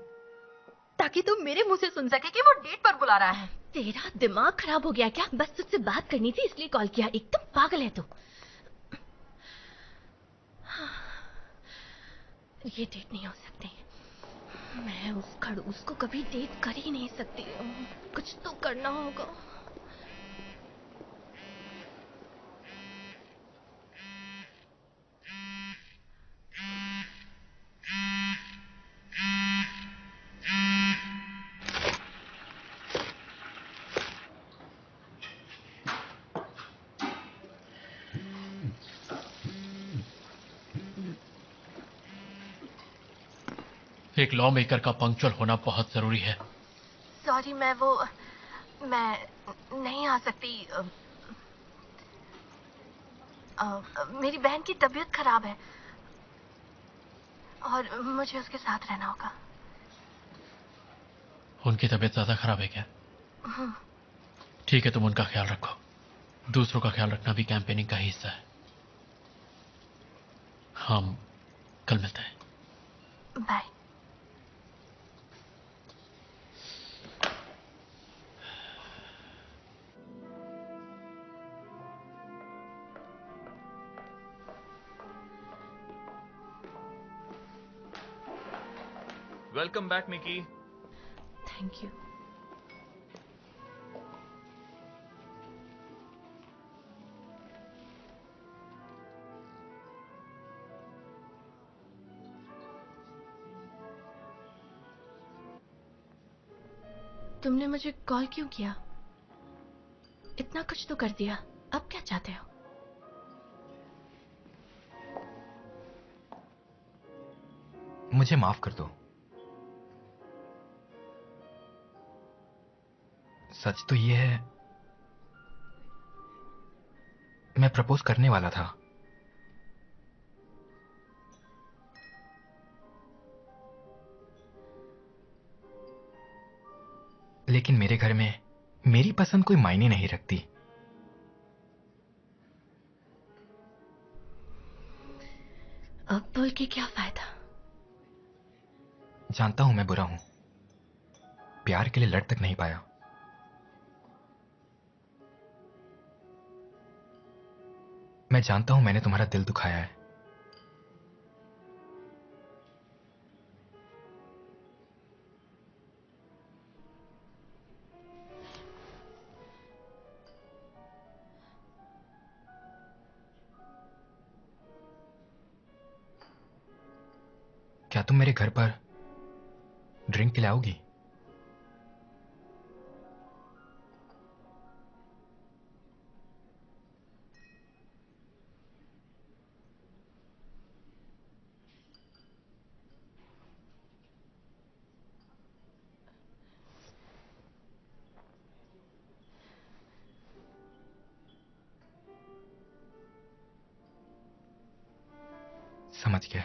K: ताकि तू मेरे मुंह से सुन सके कि वो डेट पर बुला रहा है।
B: तेरा दिमाग खराब हो गया क्या? बस तुझसे बात करनी थी इसलिए कॉल किया। एकदम पागल है तू। ये डेट नहीं हो सकती। मैं उस खड़ूस को कभी डेट कर ही नहीं सकती। कुछ तो करना होगा।
J: एक लॉ मेकर का पंक्चुअल होना बहुत जरूरी है।
B: सॉरी, मैं नहीं आ सकती। मेरी बहन की तबीयत खराब है और मुझे उसके साथ रहना होगा।
J: उनकी तबीयत ज्यादा खराब है क्या? ठीक है, तुम उनका ख्याल रखो। दूसरों का ख्याल रखना भी कैंपेनिंग का ही हिस्सा है। हम कल मिलते हैं।
B: Bye.
I: Welcome back Mickey.
B: Thank you. तुमने मुझे कॉल क्यों किया? इतना कुछ तो कर दिया, अब क्या चाहते हो?
D: मुझे माफ कर दो। सच तो ये है, मैं प्रपोज करने वाला था। लेकिन मेरे घर में मेरी पसंद कोई मायने नहीं रखती।
B: अब बोल के क्या फायदा?
D: जानता हूं मैं बुरा हूं, प्यार के लिए लड़ तक नहीं पाया। मैं जानता हूं मैंने तुम्हारा दिल दुखाया है। क्या तुम मेरे घर पर ड्रिंक पिलाओगी? समझ गया।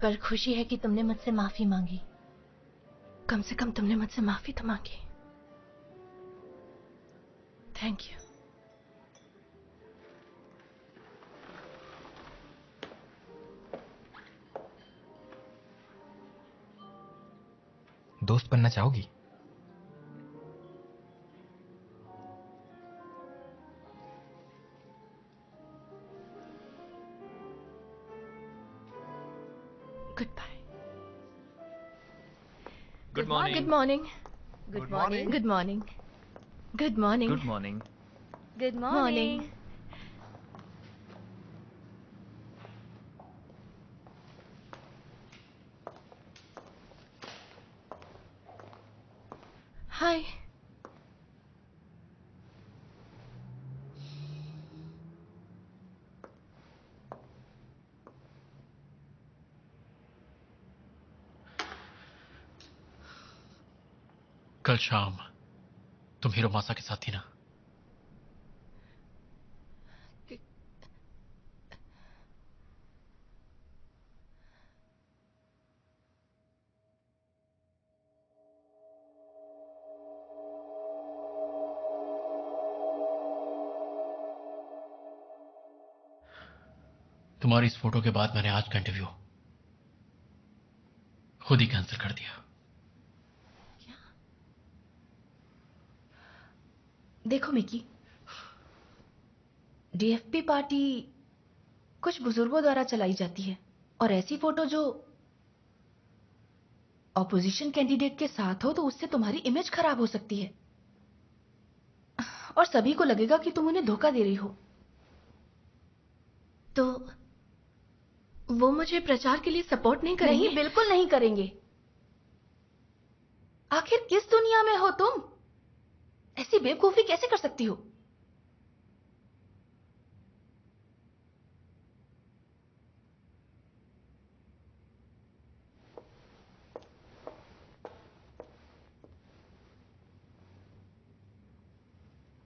B: पर खुशी है कि तुमने मुझसे माफी मांगी। कम से कम तुमने मुझसे माफी तो मांगी। Thank you.
D: दोस्त बनना चाहोगी?
B: Good bye.
I: Good morning.
B: Good morning. Good morning. Good morning. Good morning.
I: Good morning.
B: Good morning. Hi.
J: कल शाम तुम हिरोमासा के साथ थी ना? तुम्हारी इस फोटो के बाद मैंने आज का इंटरव्यू खुद ही कैंसिल कर दिया।
K: देखो मिकी, डीएफपी पार्टी कुछ बुजुर्गों द्वारा चलाई जाती है और ऐसी फोटो जो ऑपोजिशन कैंडिडेट के साथ हो तो उससे तुम्हारी इमेज खराब हो सकती है और सभी को लगेगा कि तुम उन्हें धोखा दे रही हो।
B: तो वो मुझे प्रचार के लिए सपोर्ट नहीं करेंगे?
K: नहीं, बिल्कुल नहीं करेंगे। आखिर किस दुनिया में हो तुम? ऐसी बेवकूफी कैसे कर सकती हो?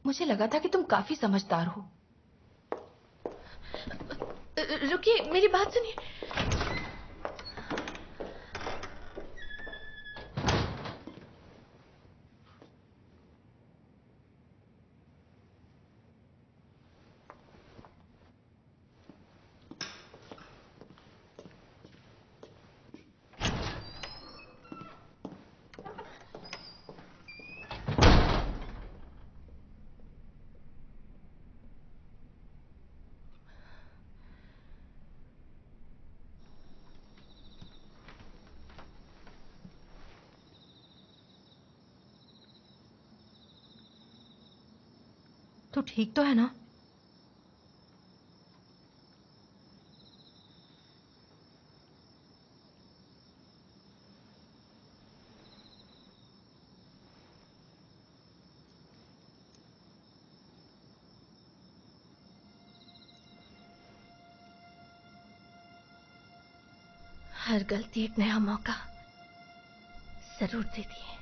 K: मुझे लगा था कि तुम काफी समझदार हो।
B: रुकिए, मेरी बात सुनिए।
K: तू ठीक तो है ना?
B: हर गलती एक नया मौका जरूर देती है।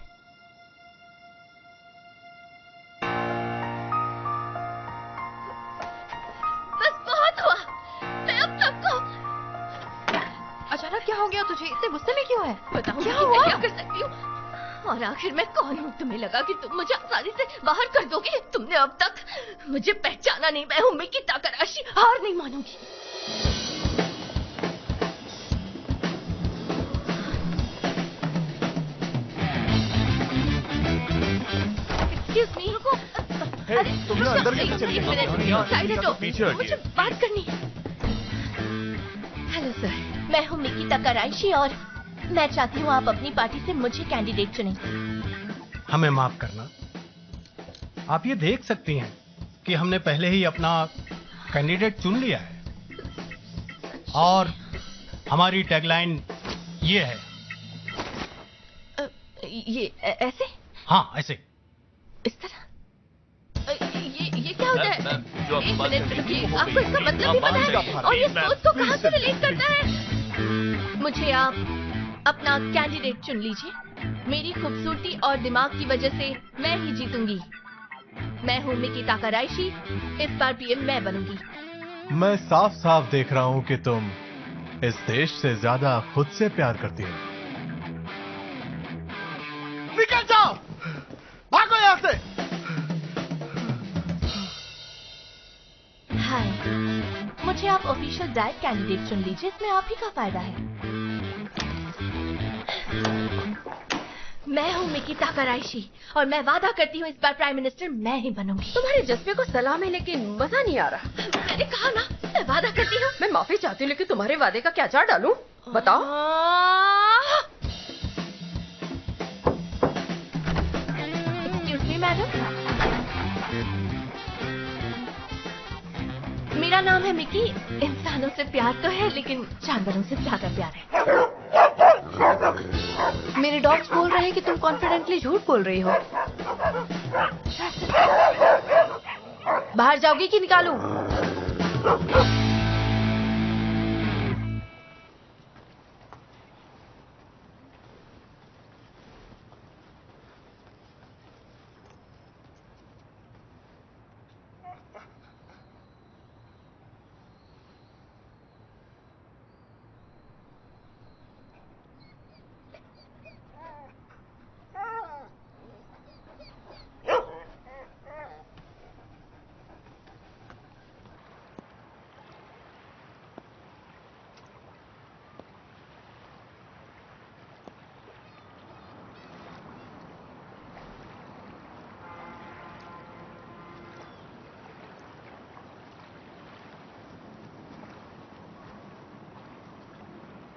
C: अचानक क्या हो गया तुझे? इतने गुस्से में क्यों है?
B: बताओ
C: क्या
B: मैं
C: हुआ?
B: क्या कर सकती हूँ? और आखिर मैं कौन हूँ? तुम्हें लगा कि तुम मुझे आसानी से बाहर कर दोगी? तुमने अब तक मुझे पहचाना नहीं। मैं हूँ मिकी ताकाराशी, हार नहीं मानूंगी। Excuse me, रुको। अरे,
I: तुम ना अंदर कैसे चली
B: एक
I: गई?
B: मिनट, साइड हटो।
I: पीछे हटिए।
B: मुझे बात करनी है। हेलो सर, मैं हूँ मिकी ताकाराशी और मैं चाहती हूँ आप अपनी पार्टी से मुझे कैंडिडेट चुनें।
L: हमें माफ करना, आप ये देख सकती हैं कि हमने पहले ही अपना कैंडिडेट चुन लिया है और हमारी टैगलाइन ये है।
B: ये ऐसे?
L: हाँ, ऐसे।
B: इस तरह? ये क्या होता है?
J: जो
B: एक
J: बात
B: मिनट
J: करनी थी,
B: रुकिए,
J: वो हो
B: आपको
J: गई।
B: इसका मतलब
J: आप
B: भी पता
J: बात
B: है?
J: करिए।
B: और ये
J: मैम,
B: सोच को कहाँ से रिलेट करता है? मुझे आप अपना कैंडिडेट चुन लीजिए। मेरी खूबसूरती और दिमाग की वजह से मैं ही जीतूंगी। मैं हूँ मिकी ताकाराशी, इस बार पीएम मैं बनूंगी।
M: मैं साफ साफ देख रहा हूं कि तुम इस देश से ज्यादा खुद से प्यार करती हो।
I: निकल जाओ, भागो यहाँ से।
B: हाय, मुझे आप ऑफिशियल डायरेक्ट कैंडिडेट चुन लीजिए, इसमें आप ही का फायदा है। मैं हूँ मिकी ताकाराशी और मैं वादा करती हूँ इस बार प्राइम मिनिस्टर मैं ही बनूंगी।
H: तुम्हारे जज्बे को सलाम है लेकिन मजा नहीं आ रहा।
B: मैंने कहा ना, मैं वादा करती हूँ।
H: मैं माफी चाहती हूँ लेकिन तुम्हारे वादे का क्या चार डालूं? बताओ।
B: एक्सक्यूज मी मैडम, मेरा नाम है मिकी। इंसानों से प्यार तो है लेकिन जानवरों से ज्यादा प्यार है।
K: मेरे डॉग्स बोल रहे हैं कि तुम कॉन्फिडेंटली झूठ बोल रही हो। बाहर जाओगी कि निकालूं?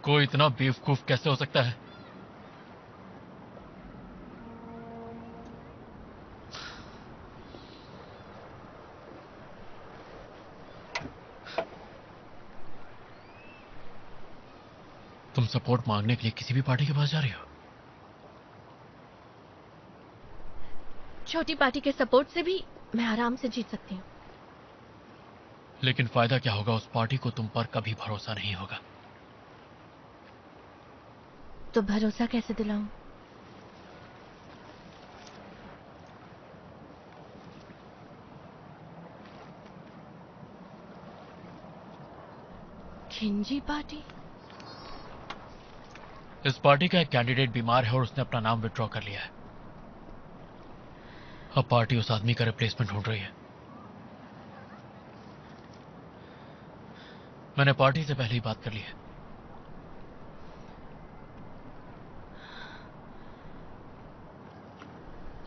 J: कोई इतना बेवकूफ कैसे हो सकता है? तुम सपोर्ट मांगने के लिए किसी भी पार्टी के पास जा रही हो?
B: छोटी पार्टी के सपोर्ट से भी मैं आराम से जीत सकती हूँ।
J: लेकिन फायदा क्या होगा? उस पार्टी को तुम पर कभी भरोसा नहीं होगा।
B: तो भरोसा कैसे दिलाऊं? खिंजी पार्टी?
J: इस पार्टी का एक कैंडिडेट बीमार है और उसने अपना नाम विड्रॉ कर लिया है। अब पार्टी उस आदमी का रिप्लेसमेंट ढूंढ रही है। मैंने पार्टी से पहले ही बात कर ली है।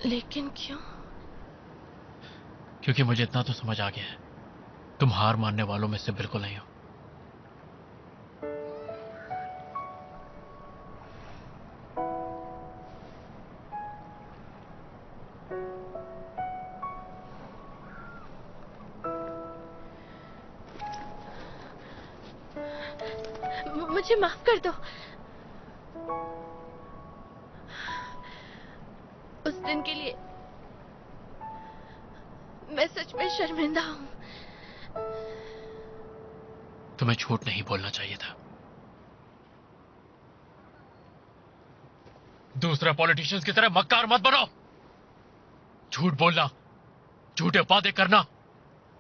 B: लेकिन क्यों?
J: क्योंकि मुझे इतना तो समझ आ गया है, तुम हार मानने वालों में से बिल्कुल नहीं हो।
B: मुझे माफ कर दो। उस दिन के लिए मैं सच में शर्मिंदा हूँ।
J: तुम्हें झूठ नहीं बोलना चाहिए था। दूसरे पॉलिटिशियंस की तरह मक्कार मत बनो। झूठ बोलना, झूठे वादे करना,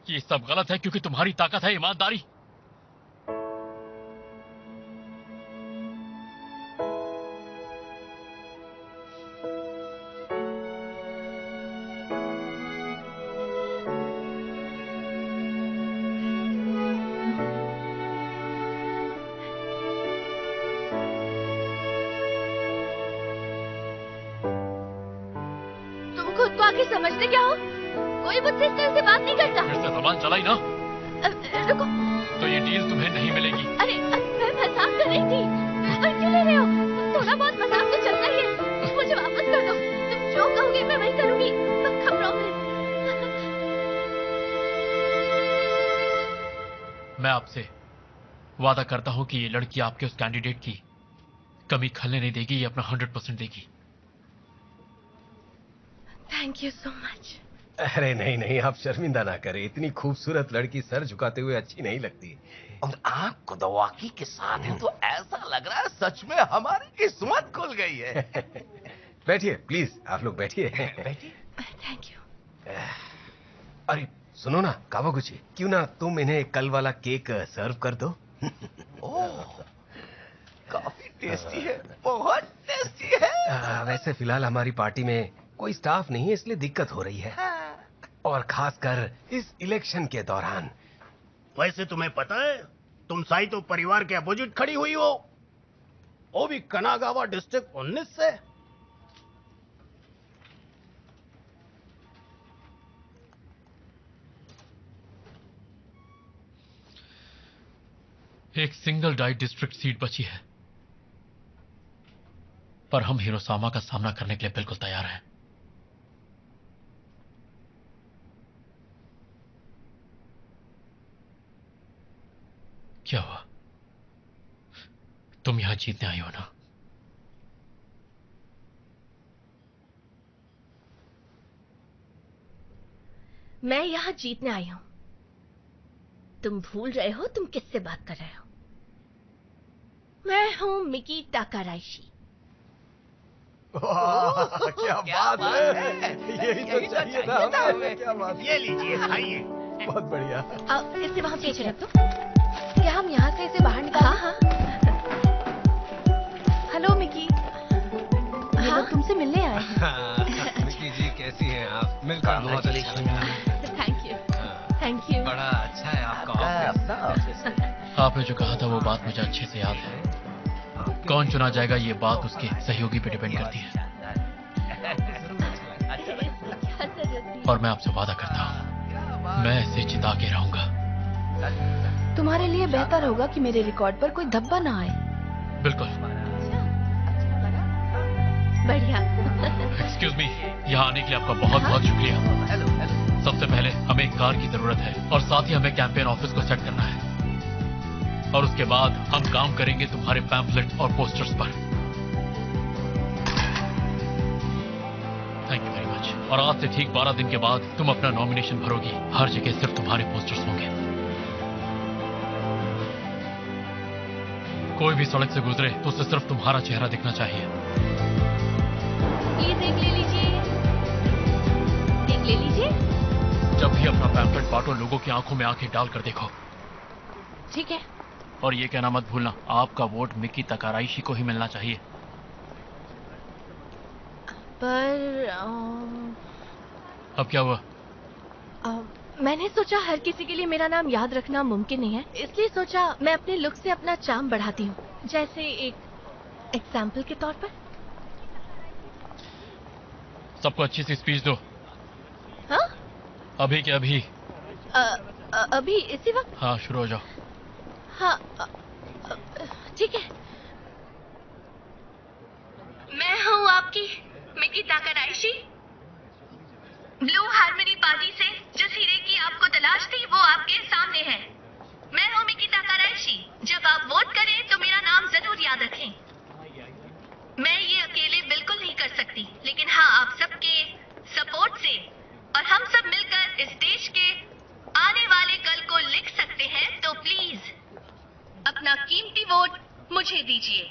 J: ये सब गलत है क्योंकि तुम्हारी ताकत है ईमानदारी।
B: आके समझते क्या हो? कोई मुझसे इस तरह से बात नहीं करता।
J: फिर से जबान चलाई ना
B: रुको।
J: तो ये डील तुम्हें नहीं मिलेगी।
B: अरे मैं मजाक कर रही थी। और क्यों ले रहे हो? थोड़ा बहुत मजाक तो चलता ही है। मुझे वापस कर दो। तुम जो कहोगे मैं वही करूंगी। पक्का प्रॉमिस।
J: मैं आपसे वादा करता हूं कि ये लड़की आपके उस कैंडिडेट की कमी खलने नहीं देगी, ये अपना 100% देगी।
B: Thank you so much.
E: अरे नहीं नहीं, आप शर्मिंदा ना करें। इतनी खूबसूरत लड़की सर झुकाते हुए अच्छी नहीं लगती।
A: और आप खुदवाकी के साथ हैं तो ऐसा लग रहा है सच में हमारी किस्मत खुल गई है।
E: बैठिए प्लीज, आप लोग बैठिए।
B: Thank you.
E: अरे सुनो ना कावागुची, क्यों ना तुम इन्हें कल वाला केक सर्व कर दो?
A: ओह, काफी टेस्टी है, बहुत टेस्टी है।
E: वैसे फिलहाल हमारी पार्टी में कोई स्टाफ नहीं है, इसलिए दिक्कत हो रही है, और खासकर इस इलेक्शन के दौरान।
L: वैसे तुम्हें पता है, तुम साइतो परिवार के अपोजिट खड़ी हुई हो, वो भी कनागावा डिस्ट्रिक्ट 19 से।
J: एक सिंगल डाइट डिस्ट्रिक्ट सीट बची है, पर हम हिरोशिमा का सामना करने के लिए बिल्कुल तैयार हैं। क्या हुआ? तुम यहां जीतने आई हो ना?
B: मैं यहाँ जीतने आई हूँ। तुम भूल रहे हो तुम किससे बात कर रहे हो? मैं हूँ मिकी टाकाराइशी।
E: क्या बात है, यही तो चाहिए था हमें। क्या बात,
L: ये लीजिए खाइए।
E: बहुत बढ़िया।
B: इसे वहाँ पीछे रख दो।
K: क्या हम यहाँ से इसे बाहर निकाल?
B: हाँ हाँ।
K: Hello Mickey. ये लोग तुमसे मिलने आए हैं।
E: मिकी जी कैसी हैं आप? मिलकर बहुत अच्छा लगा।
B: Thank you. Thank you.
E: बड़ा अच्छा है आपका ऑफिस।
J: आपने जो कहा था वो बात मुझे अच्छे से याद है। कौन चुना जाएगा ये बात उसके सहयोगी पे डिपेंड करती है, और मैं आपसे वादा करता हूँ मैं इसे जिता के रहूंगा।
K: तुम्हारे लिए बेहतर होगा कि मेरे रिकॉर्ड पर कोई धब्बा ना आए।
J: बिल्कुल।
B: बढ़िया।
J: एक्सक्यूज मी, यहाँ आने के लिए आपका बहुत बहुत शुक्रिया। सबसे पहले हमें एक कार की जरूरत है, और साथ ही हमें कैंपेन ऑफिस को सेट करना है, और उसके बाद हम काम करेंगे तुम्हारे पैम्फलेट और पोस्टर्स पर। Thank you very much. और आज से ठीक 12 दिन के बाद तुम अपना नॉमिनेशन भरोगी। हर जगह सिर्फ तुम्हारे पोस्टर्स होंगे। कोई भी सड़क से गुजरे तो उसे सिर्फ तुम्हारा चेहरा दिखना चाहिए।
B: प्लीज एक ले लीजिए। एक ले लीजिए।
J: जब भी अपना पैम्फलेट बांटो, लोगों की आंखों में आंखें डालकर देखो।
B: ठीक है।
J: और ये कहना मत भूलना, आपका वोट मिकी तकाराइशी को ही मिलना चाहिए।
B: पर
J: अब क्या हुआ?
B: मैंने सोचा हर किसी के लिए मेरा नाम याद रखना मुमकिन नहीं है, इसलिए सोचा मैं अपने लुक से अपना चार्म बढ़ाती हूँ। जैसे एक एग्जाम्पल के तौर पर।
J: सबको अच्छी सी स्पीच दो।
B: हाँ?
J: अभी के अभी।
B: अभी इसी वक्त?
J: हाँ, शुरू हो जाओ।
B: हाँ ठीक है। मैं हूँ आपकी मिकी टाकाराइशी, ब्लू हार्मनी पार्टी से। जिस हीरे की आपको तलाश थी वो आपके सामने है। मैं हूँ मिकी टाकाराइशी। जब आप वोट करें तो मेरा नाम जरूर याद रखें। मैं ये अकेले बिल्कुल नहीं कर सकती, लेकिन हाँ आप सबके सपोर्ट से और हम सब मिलकर इस देश के आने वाले कल को लिख सकते हैं। तो प्लीज अपना कीमती वोट मुझे दीजिए।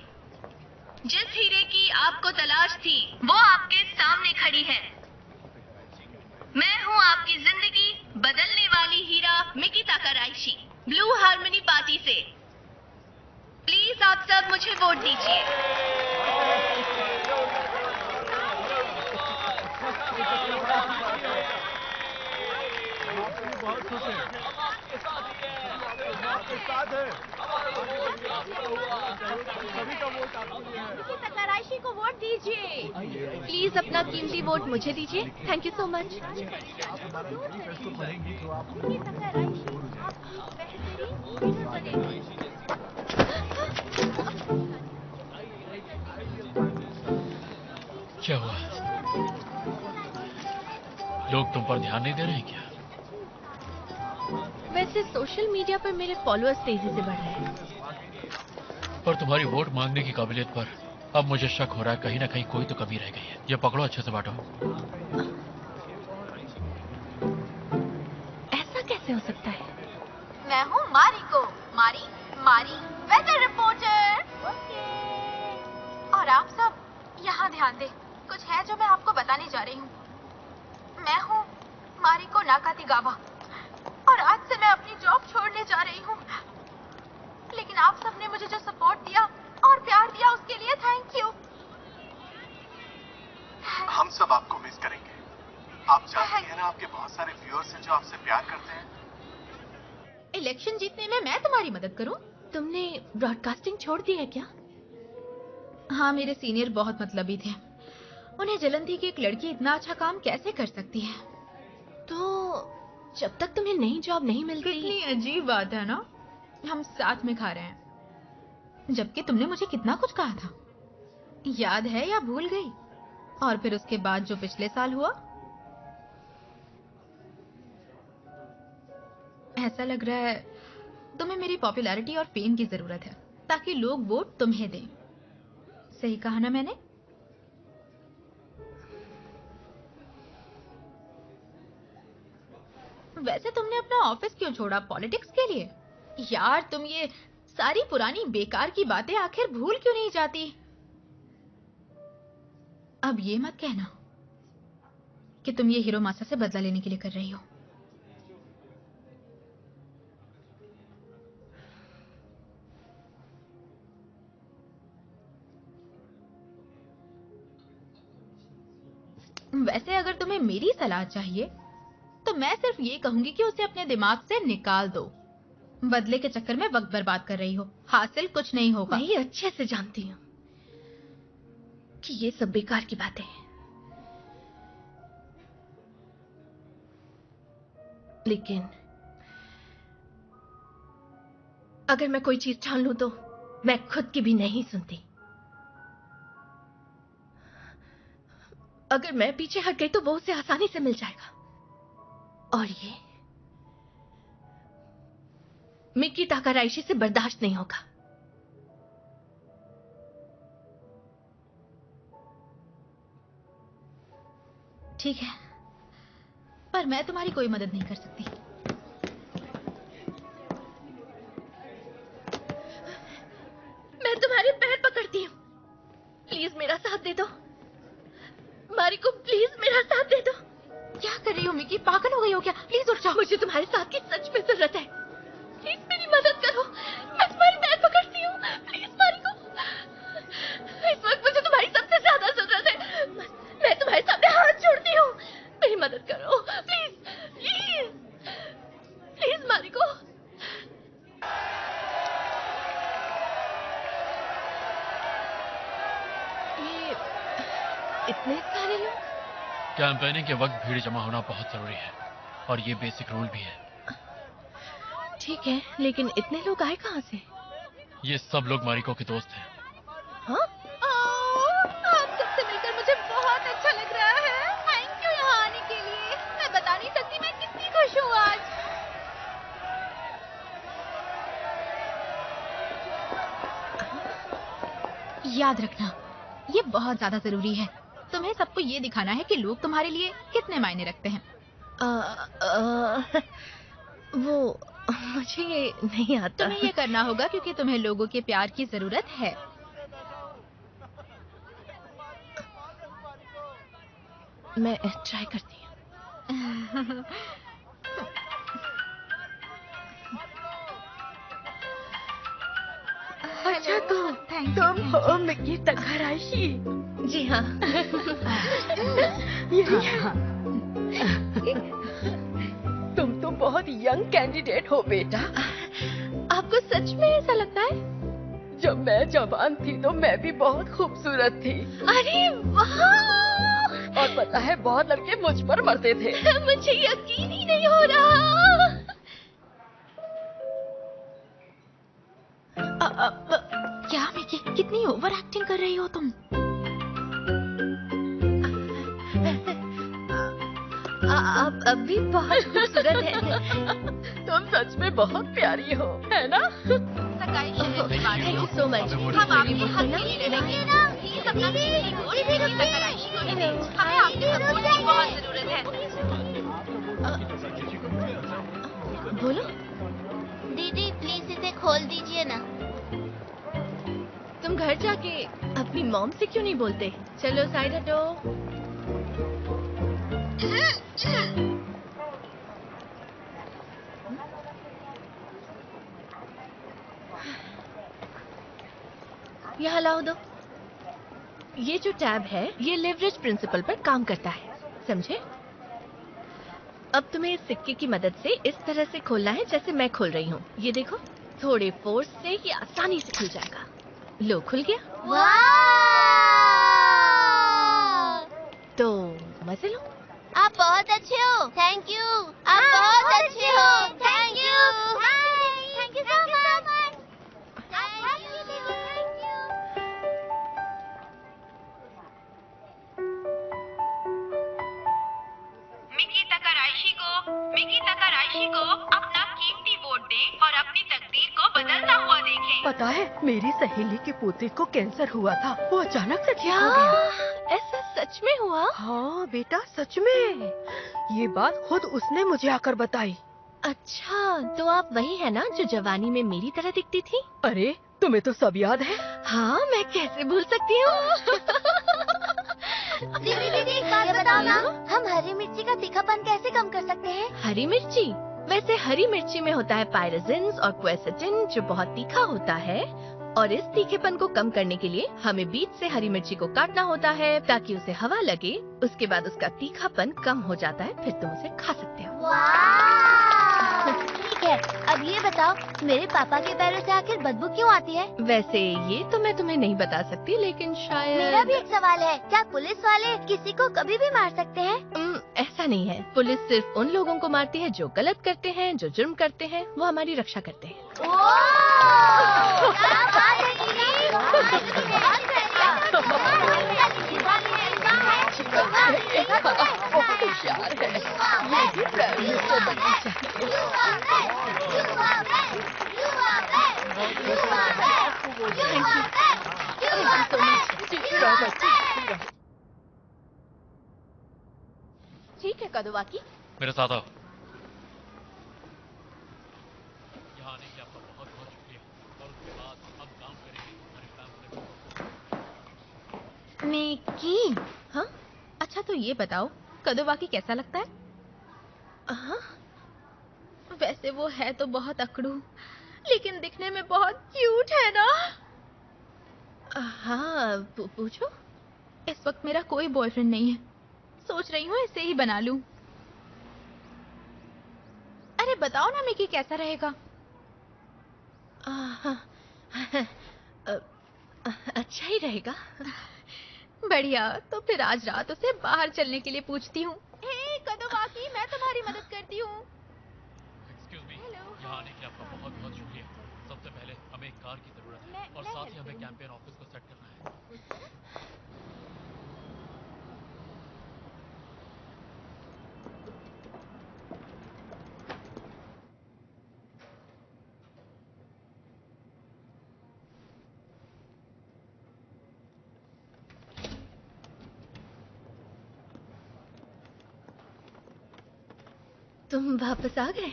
B: जिस हीरे की आपको तलाश थी वो आपके सामने खड़ी है। मैं हूँ आपकी जिंदगी बदलने वाली हीरा मिकी टाकाराइशी, ब्लू हार्मनी पार्टी से। प्लीज आप सब मुझे वोट दीजिए।
M: बहुत खुश है। आपके साथ है। सभी का वोट आपके लिए है।
B: मिकी टाकाराइशी को वोट दीजिए। प्लीज अपना कीमती वोट मुझे दीजिए। Thank you so much.
J: क्या हुआ? लोग तुम पर ध्यान नहीं दे रहे हैं क्या?
B: वैसे सोशल मीडिया पर मेरे फॉलोअर्स तेजी से बढ़ रहे हैं।
J: पर तुम्हारी वोट मांगने की काबिलियत पर अब मुझे शक हो रहा है, कहीं ना कहीं कोई तो कमी रह गई है। ये पकड़ो, अच्छे से बांटो।
B: ऐसा कैसे हो सकता है?
C: मैं हूँ मारिको, मारी वेदर रिपोर्टर। और आप सब यहाँ ध्यान दें, कुछ है जो मैं आपको बताने जा रही हूँ। मैं हूँ मारिको नाकातिगावा और आज से मैं अपनी जॉब छोड़ने जा रही हूँ। लेकिन आप सबने मुझे जो सपोर्ट दिया और प्यार दिया उसके लिए थैंक यू।
M: हम सब आपको मिस करेंगे। आप जानती हैं ना, आपके बहुत सारे व्यूअर्स हैं जो आपसे प्यार करते हैं।
C: इलेक्शन जीतने में मैं तुम्हारी मदद करूं?
B: तुमने ब्रॉडकास्टिंग छोड़ दी है क्या?
C: हाँ, मेरे सीनियर बहुत मतलबी थे। उन्हें जलन थी कि एक लड़की इतना अच्छा काम कैसे कर सकती है।
B: तो जब तक तुम्हें नई जॉब नहीं मिलती।
C: कितनी अजीब बात है ना, हम साथ में खा रहे हैं, जबकि तुमने मुझे कितना कुछ कहा था, याद है या भूल गई? और फिर उसके बाद जो पिछले साल हुआ, ऐसा लग रहा है तुम्हें मेरी पॉपुलैरिटी और फेम की जरूरत है ताकि लोग वोट तुम्हें दें। सही कहा ना मैंने? वैसे तुमने अपना ऑफिस क्यों छोड़ा? पॉलिटिक्स के लिए? यार, तुम ये सारी पुरानी बेकार की बातें आखिर भूल क्यों नहीं जाती? अब ये मत कहना कि तुम ये हिरोमासा से बदला लेने के लिए कर रही हो। वैसे अगर तुम्हें मेरी सलाह चाहिए तो मैं सिर्फ ये कहूंगी कि उसे अपने दिमाग से निकाल दो। बदले के चक्कर में वक्त बर्बाद कर रही हो, हासिल कुछ नहीं होगा।
B: मैं ये अच्छे से जानती हूँ कि ये सब बेकार की बातें हैं, लेकिन अगर मैं कोई चीज ठान लूं तो मैं खुद की भी नहीं सुनती। अगर मैं पीछे हट गई तो वो उसे आसानी से मिल जाएगा, और ये मिकी टाकाराइशी से बर्दाश्त नहीं होगा।
C: ठीक है, पर मैं तुम्हारी कोई मदद नहीं कर सकती।
B: मैं तुम्हारे पैर पकड़ती हूँ, प्लीज मेरा साथ दे दो। मारिको, प्लीज मेरा साथ दे दो।
C: क्या कर रही हो मिकी? पागल हो गई हो क्या? प्लीज उठ जाओ।
B: मुझे तुम्हारे साथ की सच में जरूरत है, प्लीज मेरी मदद करो। मैं तुम्हारे पैर पकड़ती हूँ, प्लीज मारिको। इस वक्त मुझे तुम्हारी सबसे ज्यादा जरूरत है। मैं तुम्हारे सामने हाथ जोड़ती हूँ, मेरी मदद करो प्लीज, प्लीज, प्लीज मारिको। ये इतने सारे लोग?
J: कैंपेनिंग के वक्त भीड़ जमा होना बहुत जरूरी है और ये बेसिक रूल भी है।
B: ठीक है, लेकिन इतने लोग आए कहाँ से?
J: ये सब लोग मारिको के दोस्त हैं।
B: हाँ?
C: आप सबसे मिलकर मुझे बहुत अच्छा लग रहा है। थैंक यू यहाँ आने के लिए। मैं बता नहीं सकती मैं कितनी खुश हूँ आज। याद रखना, ये बहुत ज्यादा जरूरी है। तुम्हें सबको ये दिखाना है कि लोग तुम्हारे लिए कितने मायने रखते हैं।
B: वो मुझे ये नहीं आता।
C: तुम्हें ये करना होगा क्योंकि तुम्हें लोगों के प्यार की जरूरत है।
B: मैं ट्राई करती हूँ। अच्छा, तुम हो मिकी टाकाराइशी? जी हाँ। तुम तो बहुत यंग कैंडिडेट हो बेटा। आपको सच में ऐसा लगता है? जो
N: जब मैं जवान थी तो मैं भी बहुत खूबसूरत थी।
B: अरे वाह!
N: और पता है बहुत लड़के मुझ पर मरते थे।
B: मुझे यकीन ही नहीं हो रहा।
C: क्या मिकी, कितनी ओवर एक्टिंग कर रही हो तुम?
B: आप अब भी बहुत खूबसूरत हैं।
N: तुम सच में बहुत प्यारी हो, है ना?
B: Thank you so much.
C: हम आपके हक के लिए लड़ेंगे। प्लीज अपना कीमती वोट मिकी तकराइशी को ही दें। हमें आपके सपोर्ट की बहुत जरूरत है।
B: बोलो।
O: दीदी प्लीज इसे खोल दीजिए ना।
B: तुम घर जाके अपनी मॉम से क्यों नहीं बोलते? चलो साइड हटो। यहाँ लाओ दो। ये जो टैब है ये लिवरेज प्रिंसिपल पर काम करता है, समझे? अब तुम्हें इस सिक्के की मदद से इस तरह से खोलना है जैसे मैं खोल रही हूँ। ये देखो, थोड़े फोर्स से ये आसानी से खुल जाएगा। लो, खुल गया। तो मजे लो।
O: आप बहुत अच्छे हो। Thank you. आप बहुत अच्छे हो। Thank you. Thank you so much.
C: Miki Takaraishi को अपना कीमती वोट दें और अपनी तकदीर को बदलता हुआ देखें।
N: पता है मेरी सहेली के पोते को कैंसर हुआ था, वो अचानक से ठीक हो गया।
B: ऐसा सच में हुआ?
N: हाँ बेटा, सच में। ये बात खुद उसने मुझे आकर बताई।
B: अच्छा, तो आप वही है ना जो जवानी में मेरी तरह दिखती थी?
N: अरे तुम्हें तो सब याद है।
B: हाँ, मैं कैसे भूल सकती हूँ।
O: दीदी एक बात बताओ ना, हम हरी मिर्ची का तीखापन कैसे कम कर सकते हैं?
B: हरी मिर्ची? वैसे हरी मिर्ची में होता है पायरेजिन्स और क्वेसेटिन जो बहुत तीखा होता है, और इस तीखेपन को कम करने के लिए हमें बीच से हरी मिर्ची को काटना होता है ताकि उसे हवा लगे। उसके बाद उसका तीखापन कम हो जाता है, फिर तुम उसे खा सकते हो।
O: ठीक है, अब ये बताओ मेरे पापा के पैरों से आखिर बदबू क्यों आती है?
B: वैसे ये तो मैं तुम्हें नहीं बता सकती, लेकिन शायद।
O: मेरा भी एक सवाल है, क्या पुलिस वाले किसी को कभी भी मार सकते हैं?
B: ऐसा नहीं है। पुलिस सिर्फ उन लोगों को मारती है जो गलत करते हैं, जो जुर्म करते हैं, वो हमारी रक्षा करते हैं। ठीक है कदुवाकी,
J: मेरे साथ आओ। यहाँ आने के आपका बहुत बहुत शुक्रिया, और उसके बाद हम काम करेंगे तुम्हारे फैमिली।
C: मिकी,
B: हाँ? अच्छा तो ये बताओ, कदुवाकी कैसा लगता है? हाँ? वैसे वो है तो बहुत अकड़ू, लेकिन दिखने में बहुत क्यूट है ना? हाँ, पूछो।
C: इस वक्त मेरा कोई बॉयफ्रेंड नहीं है, सोच रही हूँ इसे ही बना लूं। अरे बताओ ना मिकी, कैसा रहेगा?
B: अच्छा ही रहेगा।
C: बढ़िया, तो फिर आज रात उसे बाहर चलने के लिए पूछती हूँ। हे कदुवाकी, मैं तुम्हारी मदद करती हूँ।
J: एक्सक्यूज मी, यहाँ आने के आपका बहुत बहुत शुक्रिया। सबसे पहले हमें एक कार की जरूरत है, और साथ ही हमें कैंपेन ऑफिस को सेट करना है।
B: तुम वापस आ गए?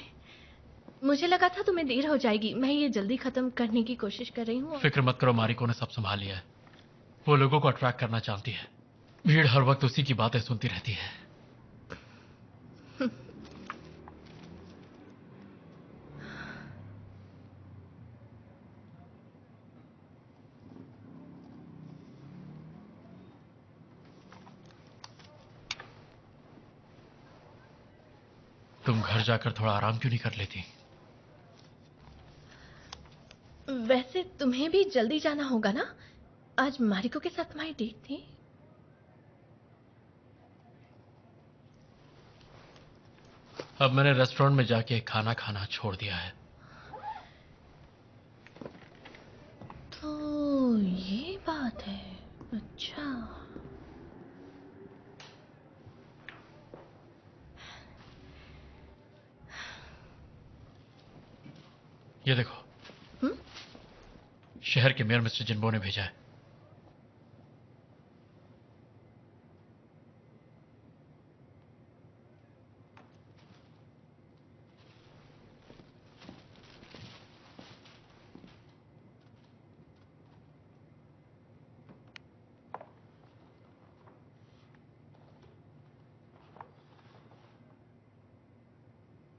B: मुझे लगा था तुम्हें देर हो जाएगी। मैं ये जल्दी खत्म करने की कोशिश कर रही हूँ।
J: फिक्र मत करो, मारिको ने सब संभाल लिया है। वो लोगों को अट्रैक्ट करना चाहती है। भीड़ हर वक्त उसी की बातें सुनती रहती है। तुम घर जाकर थोड़ा आराम क्यों नहीं कर लेती?
B: वैसे तुम्हें भी जल्दी जाना होगा ना? आज मारिको के साथ तुम्हारी डेट थी।
J: अब मैंने रेस्टोरेंट में जाके खाना खाना छोड़ दिया है।
B: तो ये बात है। अच्छा।
J: ये देखो। शहर के मेयर मिस्टर जिन्बो ने भेजा है।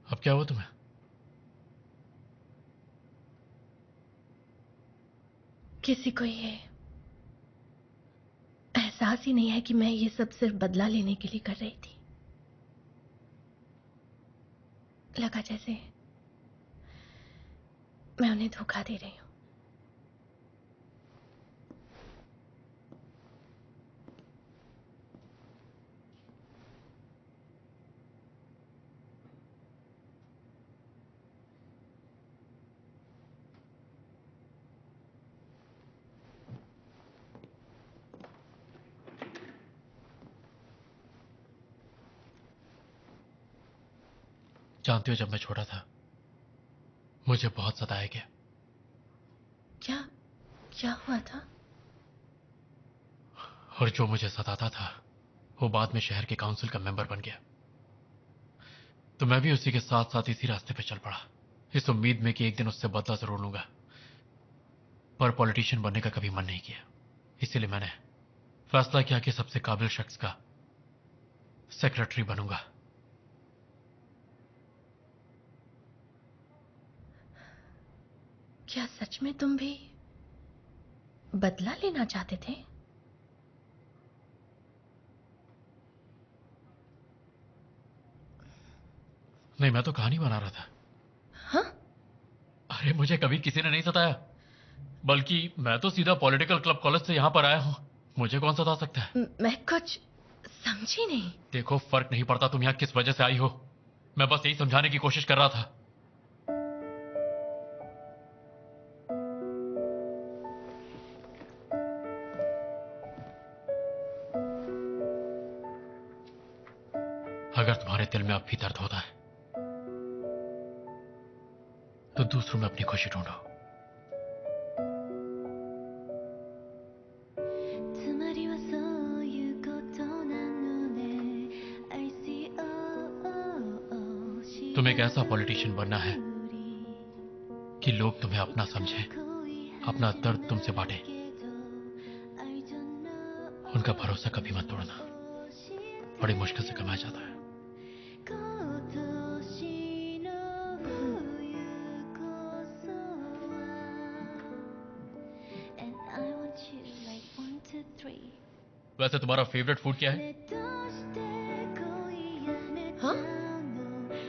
J: अब क्या हुआ तुम्हें?
B: किसी को ये एहसास ही नहीं है कि मैं ये सब सिर्फ बदला लेने के लिए कर रही थी। लगा जैसे मैं उन्हें धोखा दे रही हूं।
J: जानती हो, जब मैं छोटा था मुझे बहुत सताया गया।
B: क्या हुआ था?
J: और जो मुझे सताता था वो बाद में शहर के काउंसिल का मेंबर बन गया। तो मैं भी उसी के साथ साथ इसी रास्ते पे चल पड़ा, इस उम्मीद में कि एक दिन उससे बदला जरूर लूंगा। पर पॉलिटिशियन बनने का कभी मन नहीं किया। इसीलिए मैंने फैसला किया कि सबसे काबिल शख्स का सेक्रेटरी बनूंगा।
B: क्या सच में तुम भी बदला लेना चाहते थे?
J: नहीं, मैं तो कहानी बना रहा था।
B: हाँ?
J: अरे मुझे कभी किसी ने नहीं सताया, बल्कि मैं तो सीधा पॉलिटिकल क्लब कॉलेज से यहां पर आया हूं। मुझे कौन सता सकता है?
B: मैं कुछ समझी नहीं।
J: देखो, फर्क नहीं पड़ता तुम यहां किस वजह से आई हो। मैं बस यही समझाने की कोशिश कर रहा था। अगर तुम्हारे दिल में अब भी दर्द होता है तो दूसरों में अपनी खुशी ढूंढो। तुम्हें एक ऐसा पॉलिटिशियन बनना है कि लोग तुम्हें अपना समझें, अपना दर्द तुमसे बांटे। उनका भरोसा कभी मत तोड़ना, बड़ी मुश्किल से कमाया जाता है। वैसे तुम्हारा फेवरेट फूड क्या है?
B: हाँ?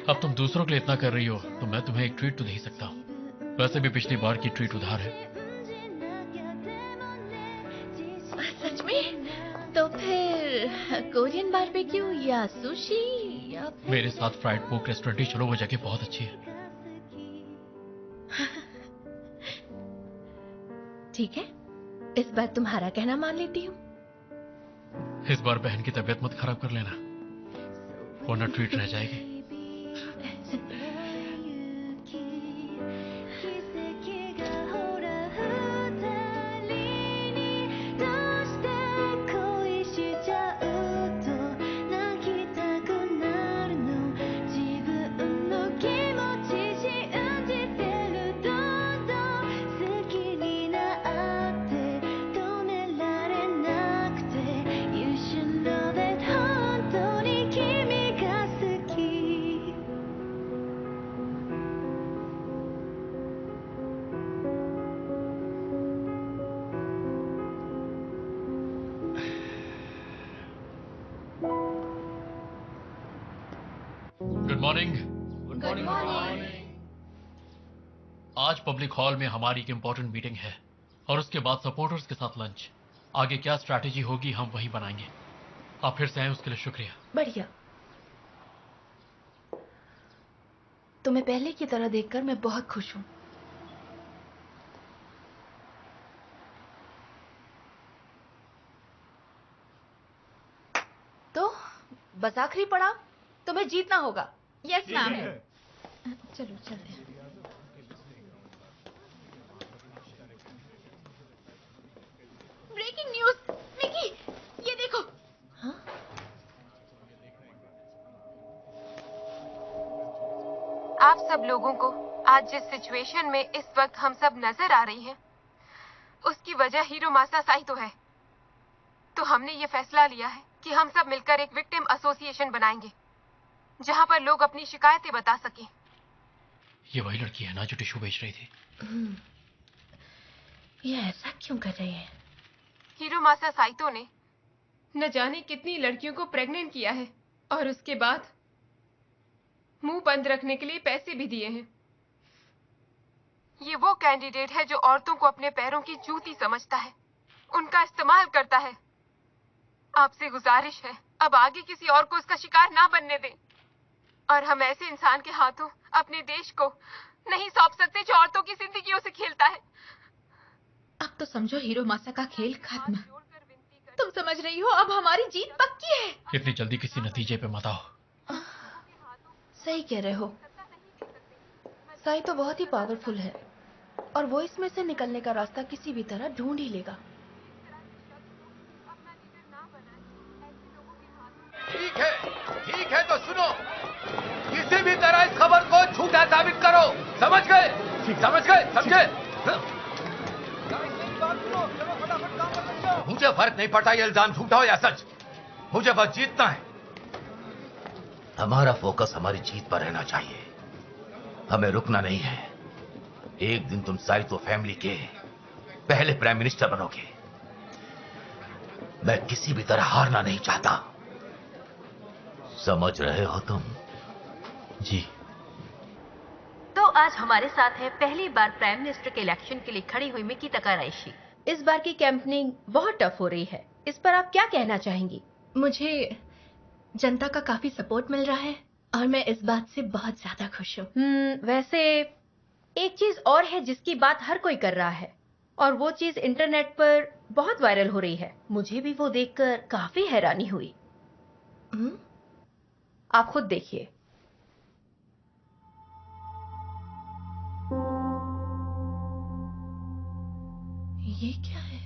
J: अब तुम दूसरों के लिए इतना कर रही हो तो मैं तुम्हें एक ट्रीट तो दे ही सकता हूं। वैसे भी पिछली बार की ट्रीट उधार है।
B: सच में? तो फिर कोरियन बारबेक्यू या सुशी या फिर...
J: मेरे साथ फ्राइड पोर्क रेस्टोरेंट ही चलो, वो जगह बहुत अच्छी है।
B: ठीक है, इस बार तुम्हारा कहना मान लेती हूँ।
J: इस बार बहन की तबीयत मत खराब कर लेना, वरना ट्रीट रह जाएगी। Good morning.
B: Good morning.
J: आज पब्लिक हॉल में हमारी एक इम्पोर्टेंट मीटिंग है और उसके बाद सपोर्टर्स के साथ लंच। आगे क्या स्ट्रैटेजी होगी हम वही बनाएंगे। आप फिर से आए उसके लिए शुक्रिया।
K: बढ़िया। तुम्हें पहले की तरह देखकर मैं बहुत खुश हूं। तो बस आखिरी पड़ाव, तुम्हें जीतना होगा।
C: Yes ma'am. चलो चलते हैं। ब्रेकिंग न्यूज मिकी, ये देखो। हाँ?
H: आप सब लोगों को आज जिस सिचुएशन में इस वक्त हम सब नजर आ रही हैं, उसकी वजह हिरोमासा साइतो है। तो हमने ये फैसला लिया है कि हम सब मिलकर एक विक्टिम एसोसिएशन बनाएंगे जहां पर लोग अपनी शिकायतें बता सकें।
J: ये वही लड़की है ना जो टिश्यू बेच रही थी?
K: ये ऐसा क्यों कर रही है?
H: हिरोमासा साइतो ने न जाने कितनी लड़कियों को प्रेग्नेंट किया है और उसके बाद मुंह बंद रखने के लिए पैसे भी दिए हैं। ये वो कैंडिडेट है जो औरतों को अपने पैरों की जूती समझता है, उनका इस्तेमाल करता है। आपसे गुजारिश है, अब आगे किसी और को उसका शिकार ना बनने दें। और हम ऐसे इंसान के हाथों अपने देश को नहीं सौंप सकते जो औरतों की जिंदगियों से खेलता है।
C: अब तो समझो हिरोमासा का खेल खत्म। तुम समझ रही हो, अब हमारी जीत पक्की है।
J: इतनी जल्दी किसी नतीजे पे मत आओ।
K: सही कह रहे हो। साई तो बहुत ही पावरफुल है और वो इसमें से निकलने का रास्ता किसी भी तरह ढूंढ ही लेगा।
A: ठीक है तो सुनो, किसी भी तरह इस खबर को झूठा साबित करो। समझ गए? समझे? मुझे फर्क नहीं पड़ता ये इल्जाम झूठा हो या सच, मुझे बस जीतना है। हमारा फोकस हमारी जीत पर रहना चाहिए, हमें रुकना नहीं है। एक दिन तुम साइतो फैमिली के पहले प्राइम मिनिस्टर बनोगे। मैं किसी भी तरह हारना नहीं चाहता, समझ रहे हो तुम?
J: जी।
P: तो आज हमारे साथ है पहली बार प्राइम मिनिस्टर के इलेक्शन के लिए खड़ी हुई मिकी तकाराइशी। इस बार की कैंपेनिंग बहुत टफ हो रही है, इस पर आप क्या कहना चाहेंगी?
B: मुझे जनता का काफी सपोर्ट मिल रहा है और मैं इस बात से बहुत ज्यादा खुश हूँ।
P: वैसे एक चीज और है जिसकी बात हर कोई कर रहा है और वो चीज इंटरनेट पर बहुत वायरल हो रही है। मुझे भी वो देखकर काफी हैरानी हुई। आप खुद देखिए।
B: ये क्या है?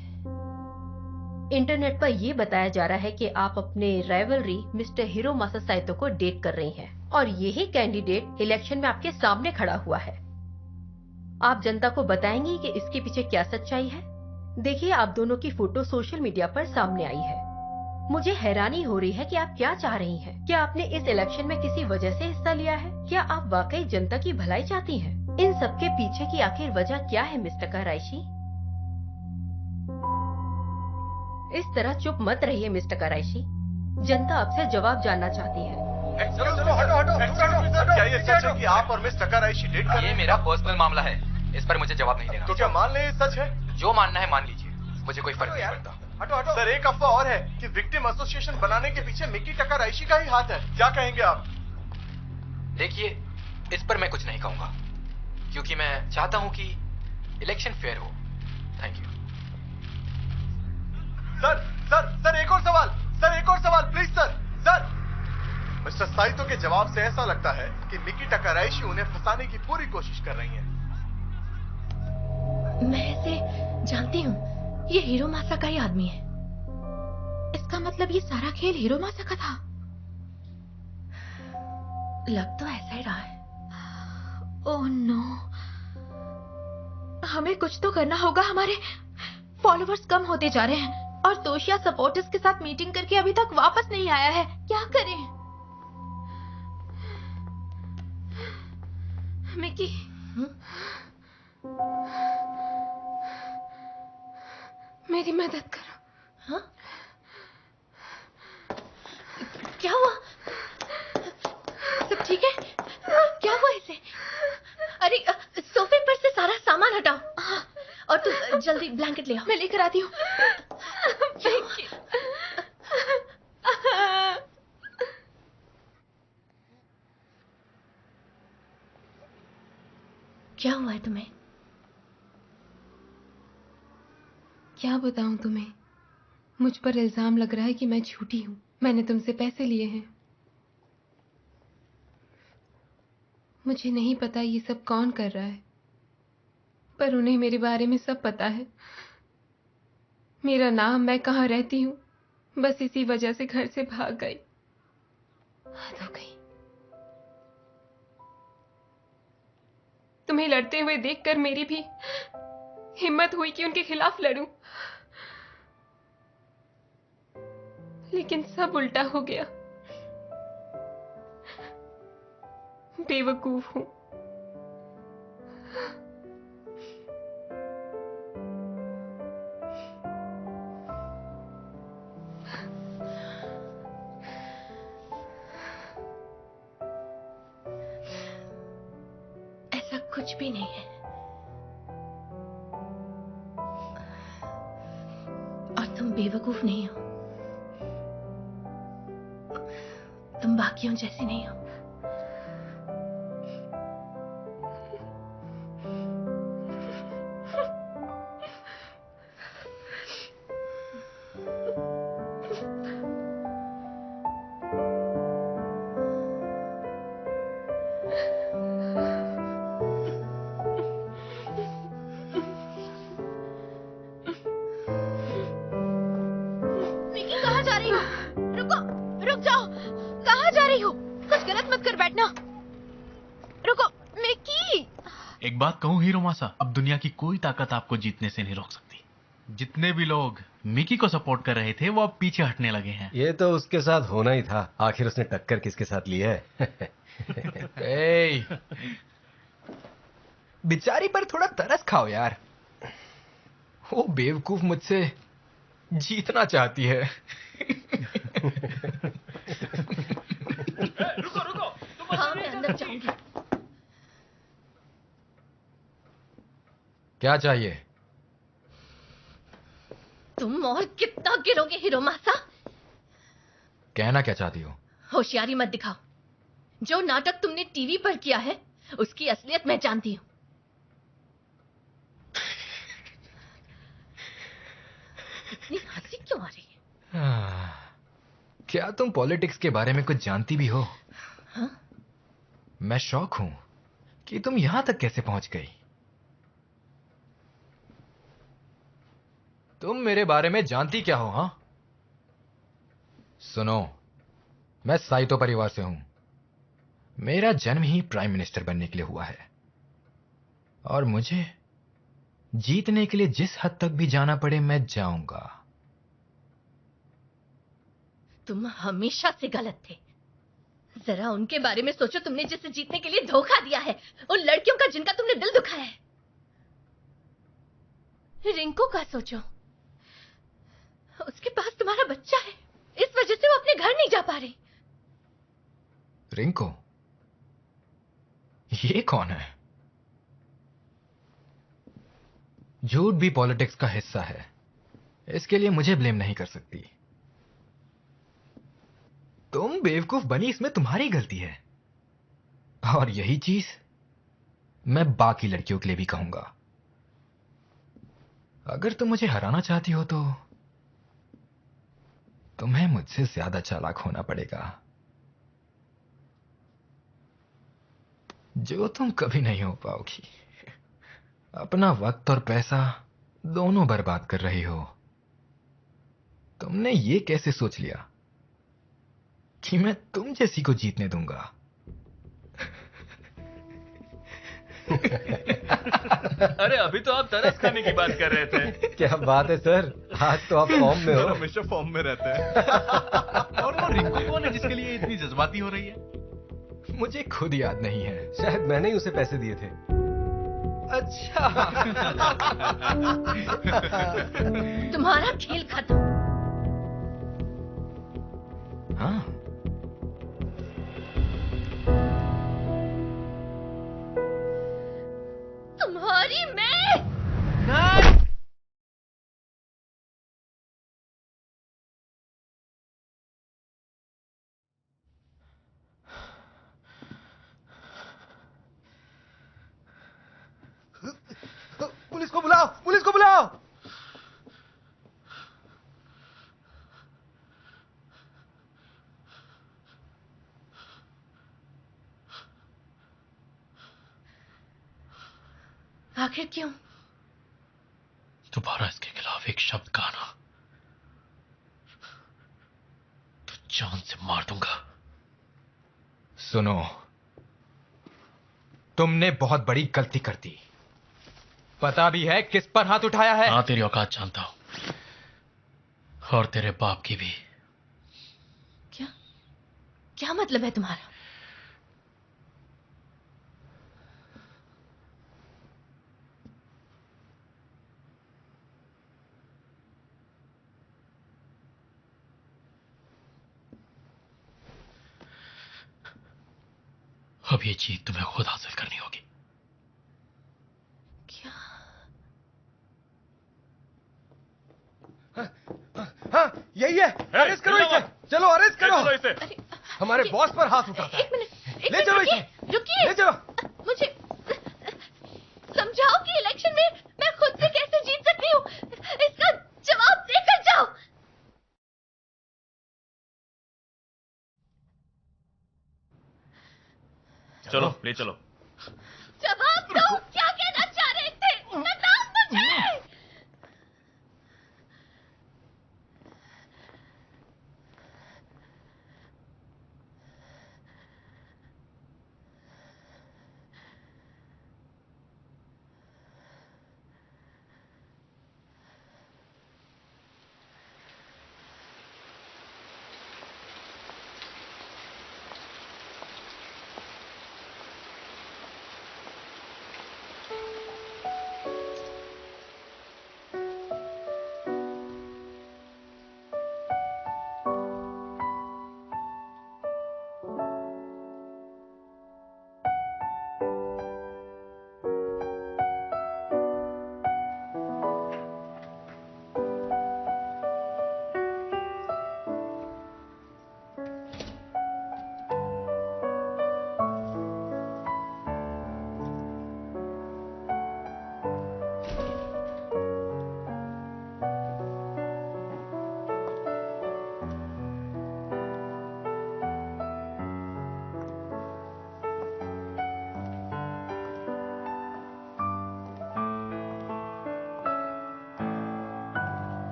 P: इंटरनेट पर यह बताया जा रहा है कि आप अपने राइवलरी मिस्टर हिरोमासा साइतो को डेट कर रही हैं और यही कैंडिडेट इलेक्शन में आपके सामने खड़ा हुआ है। आप जनता को बताएंगी कि इसके पीछे क्या सच्चाई है? देखिए, आप दोनों की फोटो सोशल मीडिया पर सामने आई है। मुझे हैरानी हो रही है कि आप क्या चाह रही हैं। क्या आपने इस इलेक्शन में किसी वजह से हिस्सा लिया है? क्या आप वाकई जनता की भलाई चाहती हैं? इन सबके पीछे की आखिर वजह क्या है मिस्टर कराइशी? इस तरह चुप मत रहिए मिस्टर कराइशी, जनता आपसे जवाब जानना चाहती है।
M: क्या ये सच है कि आप और मिस तकाराइशी डेट कर रहे हैं?
D: ये मेरा पर्सनल मामला है, इस पर मुझे जवाब नहीं देना।
M: तो क्या मान लें ये सच है?
D: जो मानना है मान लीजिए, मुझे कोई फर्क नहीं पड़ता।
M: सर, एक अफवाह और है कि विक्टिम एसोसिएशन बनाने के पीछे मिकी तकाराइशी का ही हाथ है। क्या कहेंगे आप?
D: देखिए, इस पर मैं कुछ नहीं कहूंगा क्योंकि मैं चाहता हूं कि इलेक्शन फेयर हो। Thank you.
M: सर एक और सवाल प्लीज सर। मिस्टर साइतो के जवाब से ऐसा लगता है कि मिकी तकाराइशी उन्हें फंसाने की पूरी कोशिश कर रही हैं।
B: मैं इसे जानती हूँ, ये हिरोमासा का ही आदमी है। इसका मतलब ये सारा खेल हिरोमासा का था। लग तो ऐसा ही रहा है।
C: ओह नो, हमें कुछ तो करना होगा। हमारे फॉलोवर्स कम होते जा रहे हैं और तोशिया सपोर्टर्स के साथ मीटिंग करके अभी तक वापस नहीं आया है। क्या करें?
H: मिकी, मेरी मदद करो।
B: हाँ? क्या हुआ? सब ठीक है? क्या हुआ इसे? अरे सोफे पर से हटाओ। और तुम जल्दी ब्लैंकेट ले आओ।
K: मैं लेकर आती हूँ।
B: क्या हुआ है तुम्हें?
H: क्या बताऊं तुम्हें? मुझ पर इल्जाम लग रहा है कि मैं झूठी हूं। मैंने तुमसे पैसे लिए हैं। मुझे नहीं पता ये सब कौन कर रहा है, पर उन्हें मेरे बारे में सब पता है। मेरा नाम, मैं कहाँ रहती हूँ, बस इसी वजह से घर से भाग गई। हद हो गई। तुम्हें लड़ते हुए देखकर मेरी भी हिम्मत हुई कि उनके खिलाफ लड़ूं, लेकिन सब उल्टा हो गया। बेवकूफ हूं।
B: ऐसा कुछ भी नहीं है। और तुम बेवकूफ नहीं हो। तुम बाकियों जैसी नहीं हो।
K: निकी कहाँ जा रही हो? रुको, रुक जाओ। कहाँ जा रही हो? कुछ गलत मत कर बैठना। रुको, मिकी।
J: एक बात कहूँ हीरोमासा, अब दुनिया की कोई ताकत आपको जीतने से नहीं रोक सकती। जितने भी लोग मिकी को सपोर्ट कर रहे थे वो अब पीछे हटने लगे हैं।
E: ये तो उसके साथ होना ही था। आखिर उसने टक्कर किसके साथ ली है?
D: ए, बेचारी पर थोड़ा तरस खाओ यार। वो बेवकूफ मुझसे जीतना चाहती है।
B: हाँ, मैं अंदर जाऊंगी।
D: क्या चाहिए?
B: तुम और कितना गिरोगे हिरोमासा?
D: कहना क्या चाहती हो?
B: होशियारी मत दिखाओ। जो नाटक तुमने टीवी पर किया है उसकी असलियत मैं जानती हूँ। इतनी हंसी क्यों आ रही है?
D: क्या तुम पॉलिटिक्स के बारे में कुछ जानती भी हो?
B: हाँ?
D: मैं शॉक हूं कि तुम यहां तक कैसे पहुंच गई। तुम मेरे बारे में जानती क्या हो? हाँ, सुनो, मैं साइतो परिवार से हूं। मेरा जन्म ही प्राइम मिनिस्टर बनने के लिए हुआ है और मुझे जीतने के लिए जिस हद तक भी जाना पड़े मैं जाऊंगा।
B: तुम हमेशा से गलत थे। जरा उनके बारे में सोचो। तुमने जिसे जीतने के लिए धोखा दिया है, उन लड़कियों का जिनका तुमने दिल दुखाया है। रिंकू का सोचो। उसके पास तुम्हारा बच्चा है, इस वजह से वो अपने घर नहीं जा पा रही।
D: रिंकू? ये कौन है? झूठ भी पॉलिटिक्स का हिस्सा है, इसके लिए मुझे ब्लेम नहीं कर सकती। तुम बेवकूफ बनी इसमें तुम्हारी गलती है, और यही चीज मैं बाकी लड़कियों के लिए भी कहूंगा। अगर तुम मुझे हराना चाहती हो तो तुम्हें मुझसे ज्यादा चालाक होना पड़ेगा, जो तुम कभी नहीं हो पाओगी। अपना वक्त और पैसा दोनों बर्बाद कर रही हो। तुमने ये कैसे सोच लिया कि मैं तुम जैसी को जीतने दूंगा?
I: अरे अभी तो आप तरस खाने की बात कर रहे थे।
E: क्या बात है सर, आज तो आप फॉर्म में हो।
I: हमेशा फॉर्म में रहते हैं। और वो रिंकू कौन है जिसके लिए इतनी जज्बाती हो रही है?
D: मुझे खुद याद नहीं है।
E: शायद मैंने ही उसे पैसे दिए थे।
D: अच्छा।
B: तुम्हारा खेल खत्म।
D: हाँ,
B: तुम्हारी मैं
E: को बुलाओ, पुलिस को बुलाओ।
B: आखिर क्यों?
J: दोबारा इसके खिलाफ एक शब्द कहा ना तो जान से मार दूंगा।
D: सुनो, तुमने बहुत बड़ी गलती कर दी। पता भी है किस पर हाथ उठाया है?
J: हाँ, तेरी औकात जानता हूं, और तेरे बाप की भी।
B: क्या मतलब है तुम्हारा?
J: अब ये जीत तुम्हें खुद हासिल करनी होगी।
E: हाँ, यही है। अरेस्ट करो इसे। चलो अरेस्ट करो इसे। हमारे बॉस पर हाथ उठा। ले चलो इसे।
B: रुकिए।
E: ले चलो।
B: मुझे समझाओ कि इलेक्शन में मैं खुद से कैसे जीत सकती हूँ। इसका जवाब देकर जाओ।
I: चलो ले चलो।
B: जवाब दो, क्या कहना चाह रहे थे? बताओ मुझे।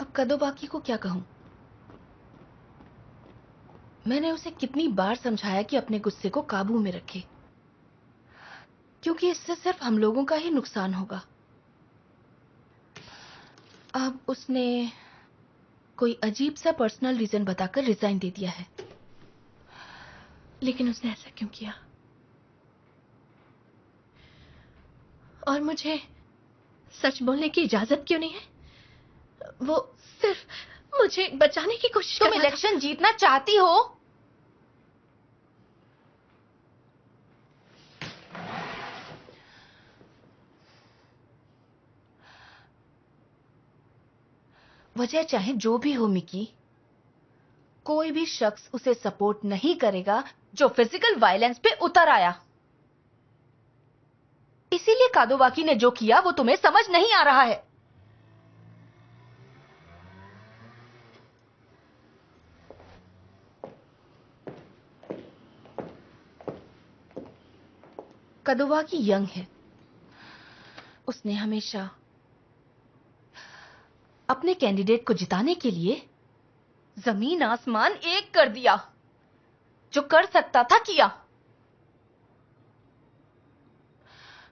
K: अब कदोबाकी को क्या कहूं? मैंने उसे कितनी बार समझाया कि अपने गुस्से को काबू में रखे, क्योंकि इससे सिर्फ हम लोगों का ही नुकसान होगा। अब उसने कोई अजीब सा पर्सनल रीजन बताकर रिजाइन दे दिया है।
B: लेकिन उसने ऐसा क्यों किया? और मुझे सच बोलने की इजाजत क्यों नहीं है? वो सिर्फ मुझे बचाने की कोशिश कर
K: तुम
B: रहा था।
K: इलेक्शन जीतना चाहती हो? वजह चाहे जो भी हो मिकी, कोई भी शख्स उसे सपोर्ट नहीं करेगा जो फिजिकल वायलेंस पे उतर आया। इसीलिए कादोबाकी ने जो किया वो तुम्हें समझ नहीं आ रहा है। कादोबाकी यंग है। उसने हमेशा अपने कैंडिडेट को जिताने के लिए जमीन आसमान एक कर दिया। जो कर सकता था किया,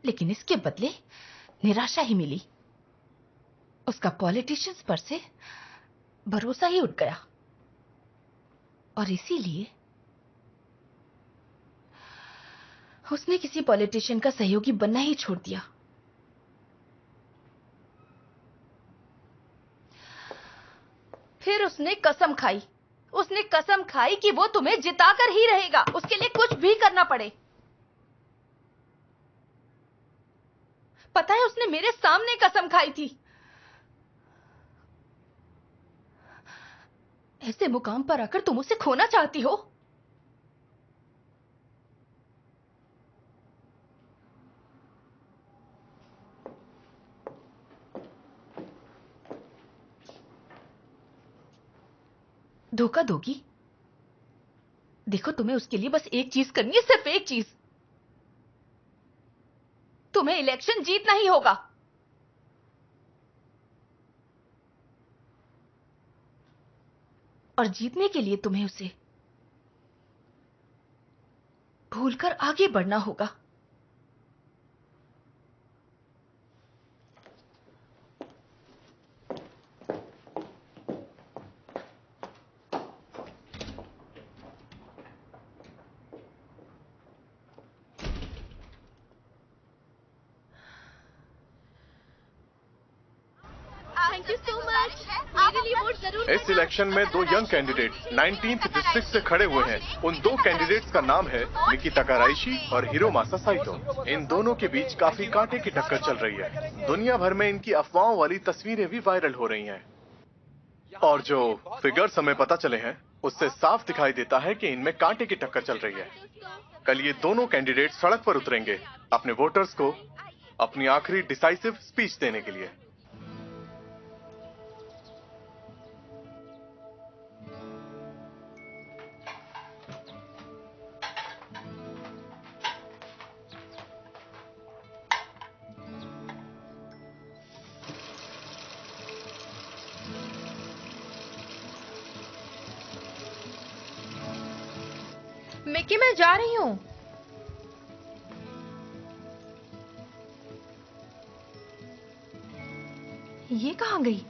K: लेकिन इसके बदले निराशा ही मिली। उसका पॉलिटिशियंस पर से भरोसा ही उठ गया और इसीलिए उसने किसी पॉलिटिशियन का सहयोगी बनना ही छोड़ दिया। फिर उसने कसम खाई। उसने कसम खाई कि वो तुम्हें जिताकर ही रहेगा, उसके लिए कुछ भी करना पड़े। पता है, उसने मेरे सामने कसम खाई थी। ऐसे मुकाम पर आकर तुम उसे खोना चाहती हो? धोखा दोगी? देखो, तुम्हें उसके लिए बस एक चीज करनी है, सिर्फ एक चीज। तुम्हें इलेक्शन जीतना ही होगा। और जीतने के लिए तुम्हें उसे भूलकर आगे बढ़ना होगा।
B: Thank you so much. मेरे लिए वोट जरूर।
M: इस इलेक्शन में दो यंग कैंडिडेट 19th डिस्ट्रिक्ट से खड़े हुए हैं। उन दो कैंडिडेट्स का नाम है मिकी तकाराइशी और हिरोमासा साइतो। इन दोनों के बीच काफी कांटे की टक्कर चल रही है। दुनिया भर में इनकी अफवाहों वाली तस्वीरें भी वायरल हो रही हैं। और जो फिगर्स हमें पता चले हैं, उससे साफ दिखाई देता है कि इनमें कांटे की टक्कर चल रही है। कल ये दोनों कैंडिडेट सड़क पर उतरेंगे अपने वोटर्स को अपनी आखिरी डिसाइसिव स्पीच देने के लिए।
C: मिकी, मैं जा रही हूँ। ये कहाँ गई?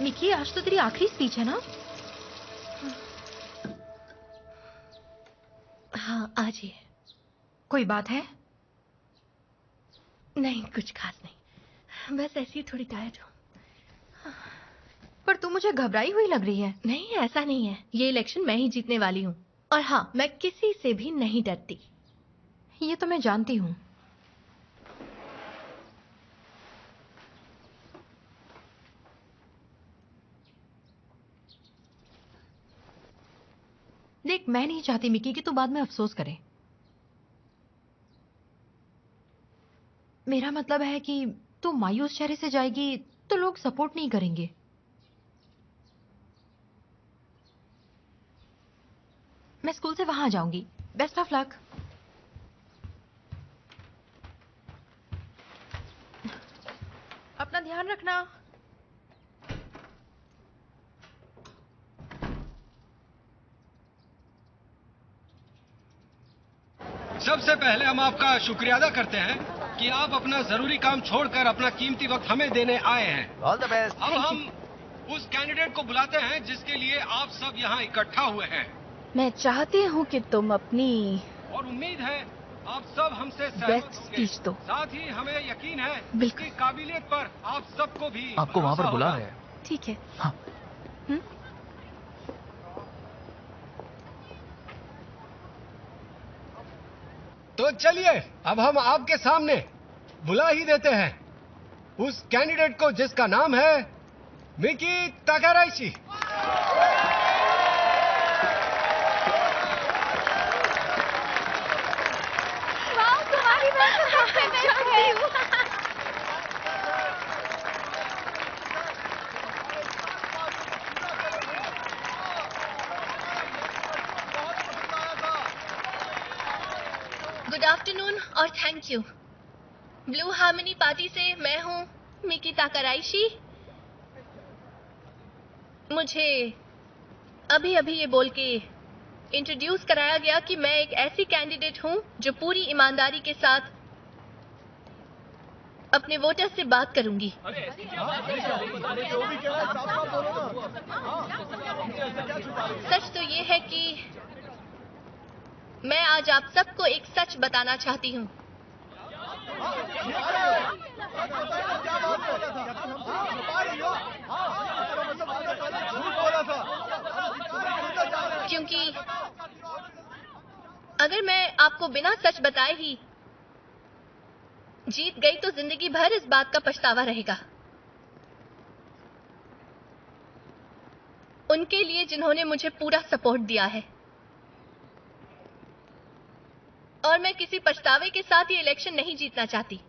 C: मिकी, आज तो तेरी आखिरी स्पीच है ना?
B: हाँ, आज ही है।
C: कोई बात है?
B: नहीं, कुछ खास नहीं, बस ऐसी ही थोड़ी टायर्ड हूँ।
C: पर तू मुझे घबराई हुई लग रही है।
B: नहीं, ऐसा नहीं है। ये इलेक्शन मैं ही जीतने वाली हूँ। और हाँ, मैं किसी से भी नहीं डरती।
C: ये तो मैं जानती हूँ। देख, मैं नहीं चाहती मिकी कि तू बाद में अफसोस करे। मेरा मतलब है कि तू मायूस चेहरे से जाएगी तो लोग सपोर्ट नहीं करेंगे। मैं स्कूल से वहां जाऊंगी। Best of luck. अपना ध्यान रखना।
E: सबसे पहले हम आपका शुक्रिया अदा करते हैं कि आप अपना जरूरी काम छोड़कर अपना कीमती वक्त हमें देने आए हैं।
I: All the best.
E: अब हम उस कैंडिडेट को बुलाते हैं जिसके लिए आप सब यहाँ इकट्ठा हुए हैं।
K: मैं चाहती हूँ कि तुम अपनी
E: और उम्मीद है आप सब हमसे सहमत
K: बेस्ट
E: होंगे।
K: स्पीच दो।
E: साथ ही हमें यकीन है
K: बिल्कुल।
E: उसकी काबिलियत पर आप सबको भी
I: आपको वहाँ पर
E: भरोसा
I: बुला
E: होगा।
I: रहे हैं।
K: ठीक है।
I: हाँ।
E: तो चलिए, अब हम आपके सामने बुला ही देते हैं उस कैंडिडेट को जिसका नाम है मिकी तकाराइशी।
B: गुड आफ्टरनून और thank you. Blue harmony party से मैं हूँ मिकी ताकाराइशी। मुझे अभी अभी ये बोल के इंट्रोड्यूस कराया गया कि मैं एक ऐसी कैंडिडेट हूँ जो पूरी ईमानदारी के साथ अपने वोटर से बात करूंगी। सच तो ये है कि मैं आज आप सबको एक सच बताना चाहती हूँ। क्योंकि अगर मैं आपको बिना सच बताए ही जीत गई तो जिंदगी भर इस बात का पछतावा रहेगा। उनके लिए जिन्होंने मुझे पूरा सपोर्ट दिया है, और मैं किसी पछतावे के साथ ये इलेक्शन नहीं जीतना चाहती।
N: ये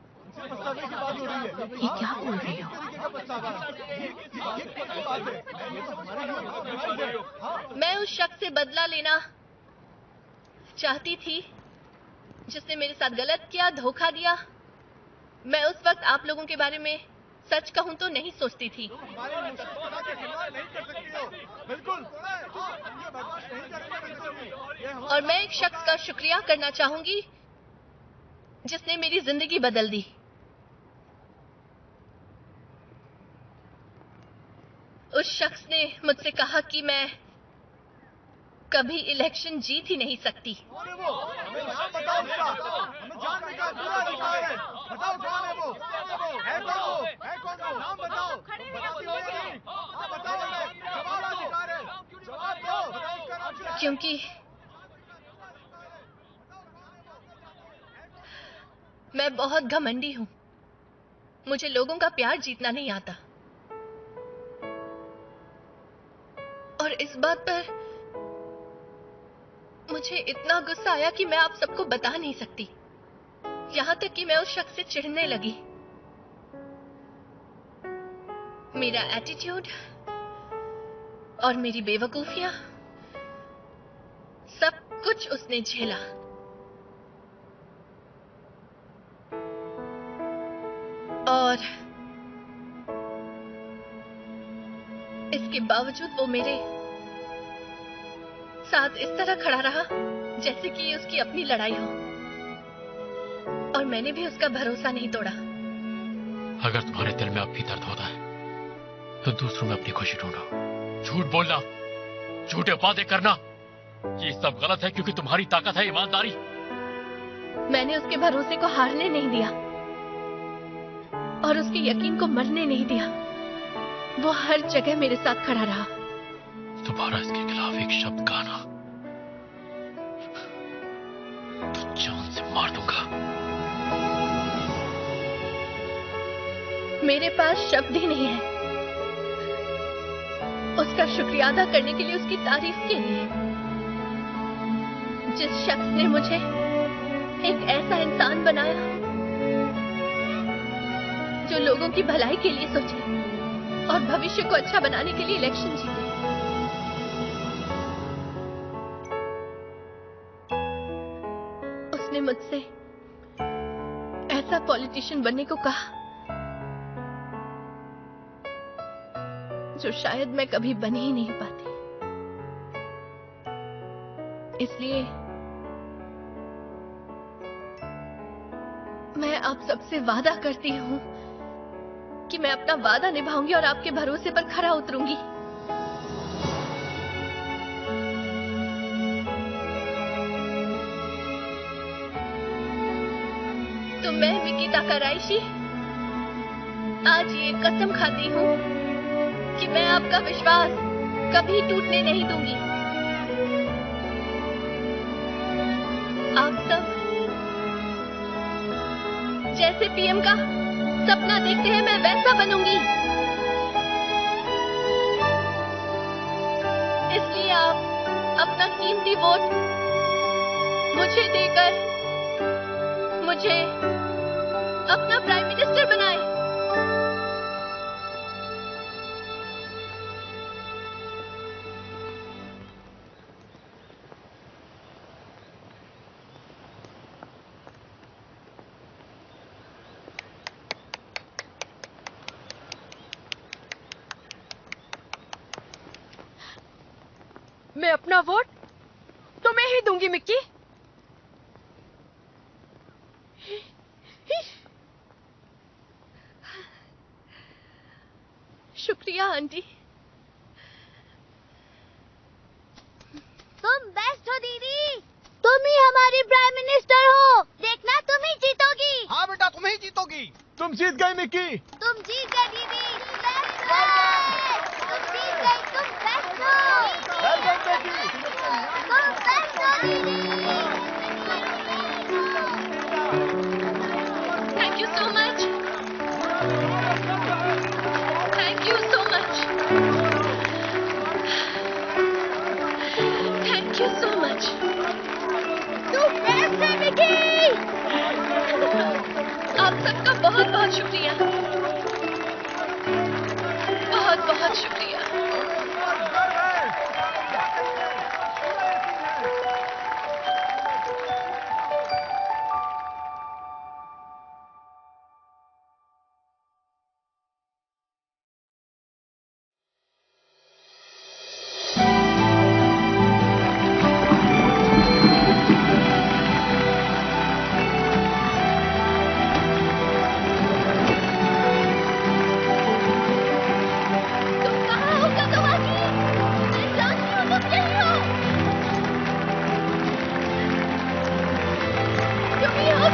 N: क्या बोल रही हो?
B: मैं उस शख्स से बदला लेना चाहती थी जिसने मेरे साथ गलत किया, धोखा दिया। मैं उस वक्त आप लोगों के बारे में सच कहूं तो नहीं सोचती थी। और मैं एक शख्स का शुक्रिया करना चाहूंगी जिसने मेरी जिंदगी बदल दी। उस शख्स ने मुझसे कहा कि मैं कभी इलेक्शन जीत ही नहीं सकती। क्योंकि मैं बहुत घमंडी हूं। मुझे लोगों का प्यार जीतना नहीं आता, और इस बात पर मुझे इतना गुस्सा आया कि मैं आप सबको बता नहीं सकती। यहां तक कि मैं उस शख्स से चिढ़ने लगी। मेरा एटीट्यूड और मेरी बेवकूफियां, सब कुछ उसने झेला। और इसके बावजूद वो मेरे साथ इस तरह खड़ा रहा जैसे कि ये उसकी अपनी लड़ाई हो, और मैंने भी उसका भरोसा नहीं तोड़ा।
J: अगर तुम्हारे दिल में अब भी दर्द होता है तो दूसरों में अपनी खुशी ढूंढो। झूठ बोलना, झूठे वादे करना, ये सब गलत है क्योंकि तुम्हारी ताकत है ईमानदारी।
B: मैंने उसके भरोसे को हारने नहीं दिया और उसके यकीन को मरने नहीं दिया। वो हर जगह मेरे साथ खड़ा रहा।
J: दोबारा इसके खिलाफ एक शब्द गाना तो जान से मार दूंगा।
B: मेरे पास शब्द ही नहीं है उसका शुक्रिया अदा करने के लिए, उसकी तारीफ के लिए। जिस शख्स ने मुझे एक ऐसा इंसान बनाया जो लोगों की भलाई के लिए सोचे और भविष्य को अच्छा बनाने के लिए इलेक्शन जीते। उसने मुझसे ऐसा पॉलिटिशियन बनने को कहा जो शायद मैं कभी बन ही नहीं पाती। इसलिए मैं आप सबसे वादा करती हूं कि मैं अपना वादा निभाऊंगी और आपके भरोसे पर खरा उतरूंगी। तो मैं मिकी ताकाराइशी आज ये कसम खाती हूं कि मैं आपका विश्वास कभी टूटने नहीं दूंगी। आप सब जैसे पीएम का सपना देखते हैं मैं वैसा बनूंगी। इसलिए आप अपना कीमती वोट मुझे देकर मुझे अपना प्राइम मिनिस्टर बनाएं।
K: मैं अपना वोट तुम्हें ही दूंगी मिक्की।
B: शुक्रिया आंटी।
O: तुम बेस्ट हो दीदी, तुम ही हमारी प्राइम मिनिस्टर हो। देखना तुम ही जीतोगी।
L: हाँ बेटा तुम ही जीतोगी। तुम जीत गई मिक्की।
O: तुम जीत गई दीदी। तुम जीत गई, तुम बेस्ट हो। तुम बेस्ट हो दीदी।
B: Thank you so much, thank you so much, thank you so much.
O: तुम बेस्ट है मिक्की।
B: आप सबका बहुत बहुत शुक्रिया, बहुत बहुत शुक्रिया।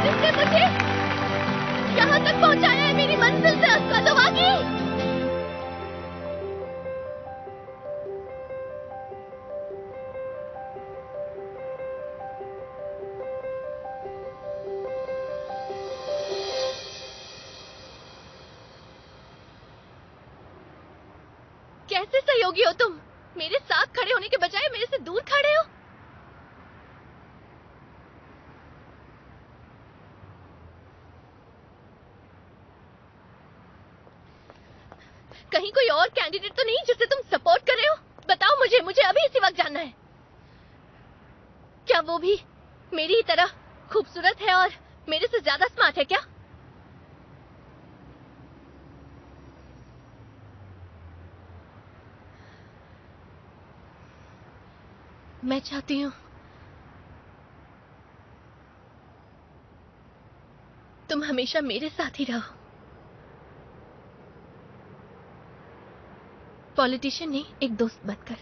B: जिसने मुझे यहाँ तक पहुँचाया है, मेरी मंजिल से असवादवागी। कैसे सहयोगी हो तुम? मेरे साथ खड़े होने के बजाय मेरे से दूर खड़े हो। कहीं कोई और कैंडिडेट तो नहीं जिसे तुम सपोर्ट कर रहे हो? बताओ मुझे, मुझे अभी इसी वक्त जानना है। क्या वो भी मेरी ही तरह खूबसूरत है और मेरे से ज्यादा स्मार्ट है क्या? मैं चाहती हूँ तुम हमेशा मेरे साथ ही रहो। पॉलिटिशियन नहीं, एक दोस्त बनकर।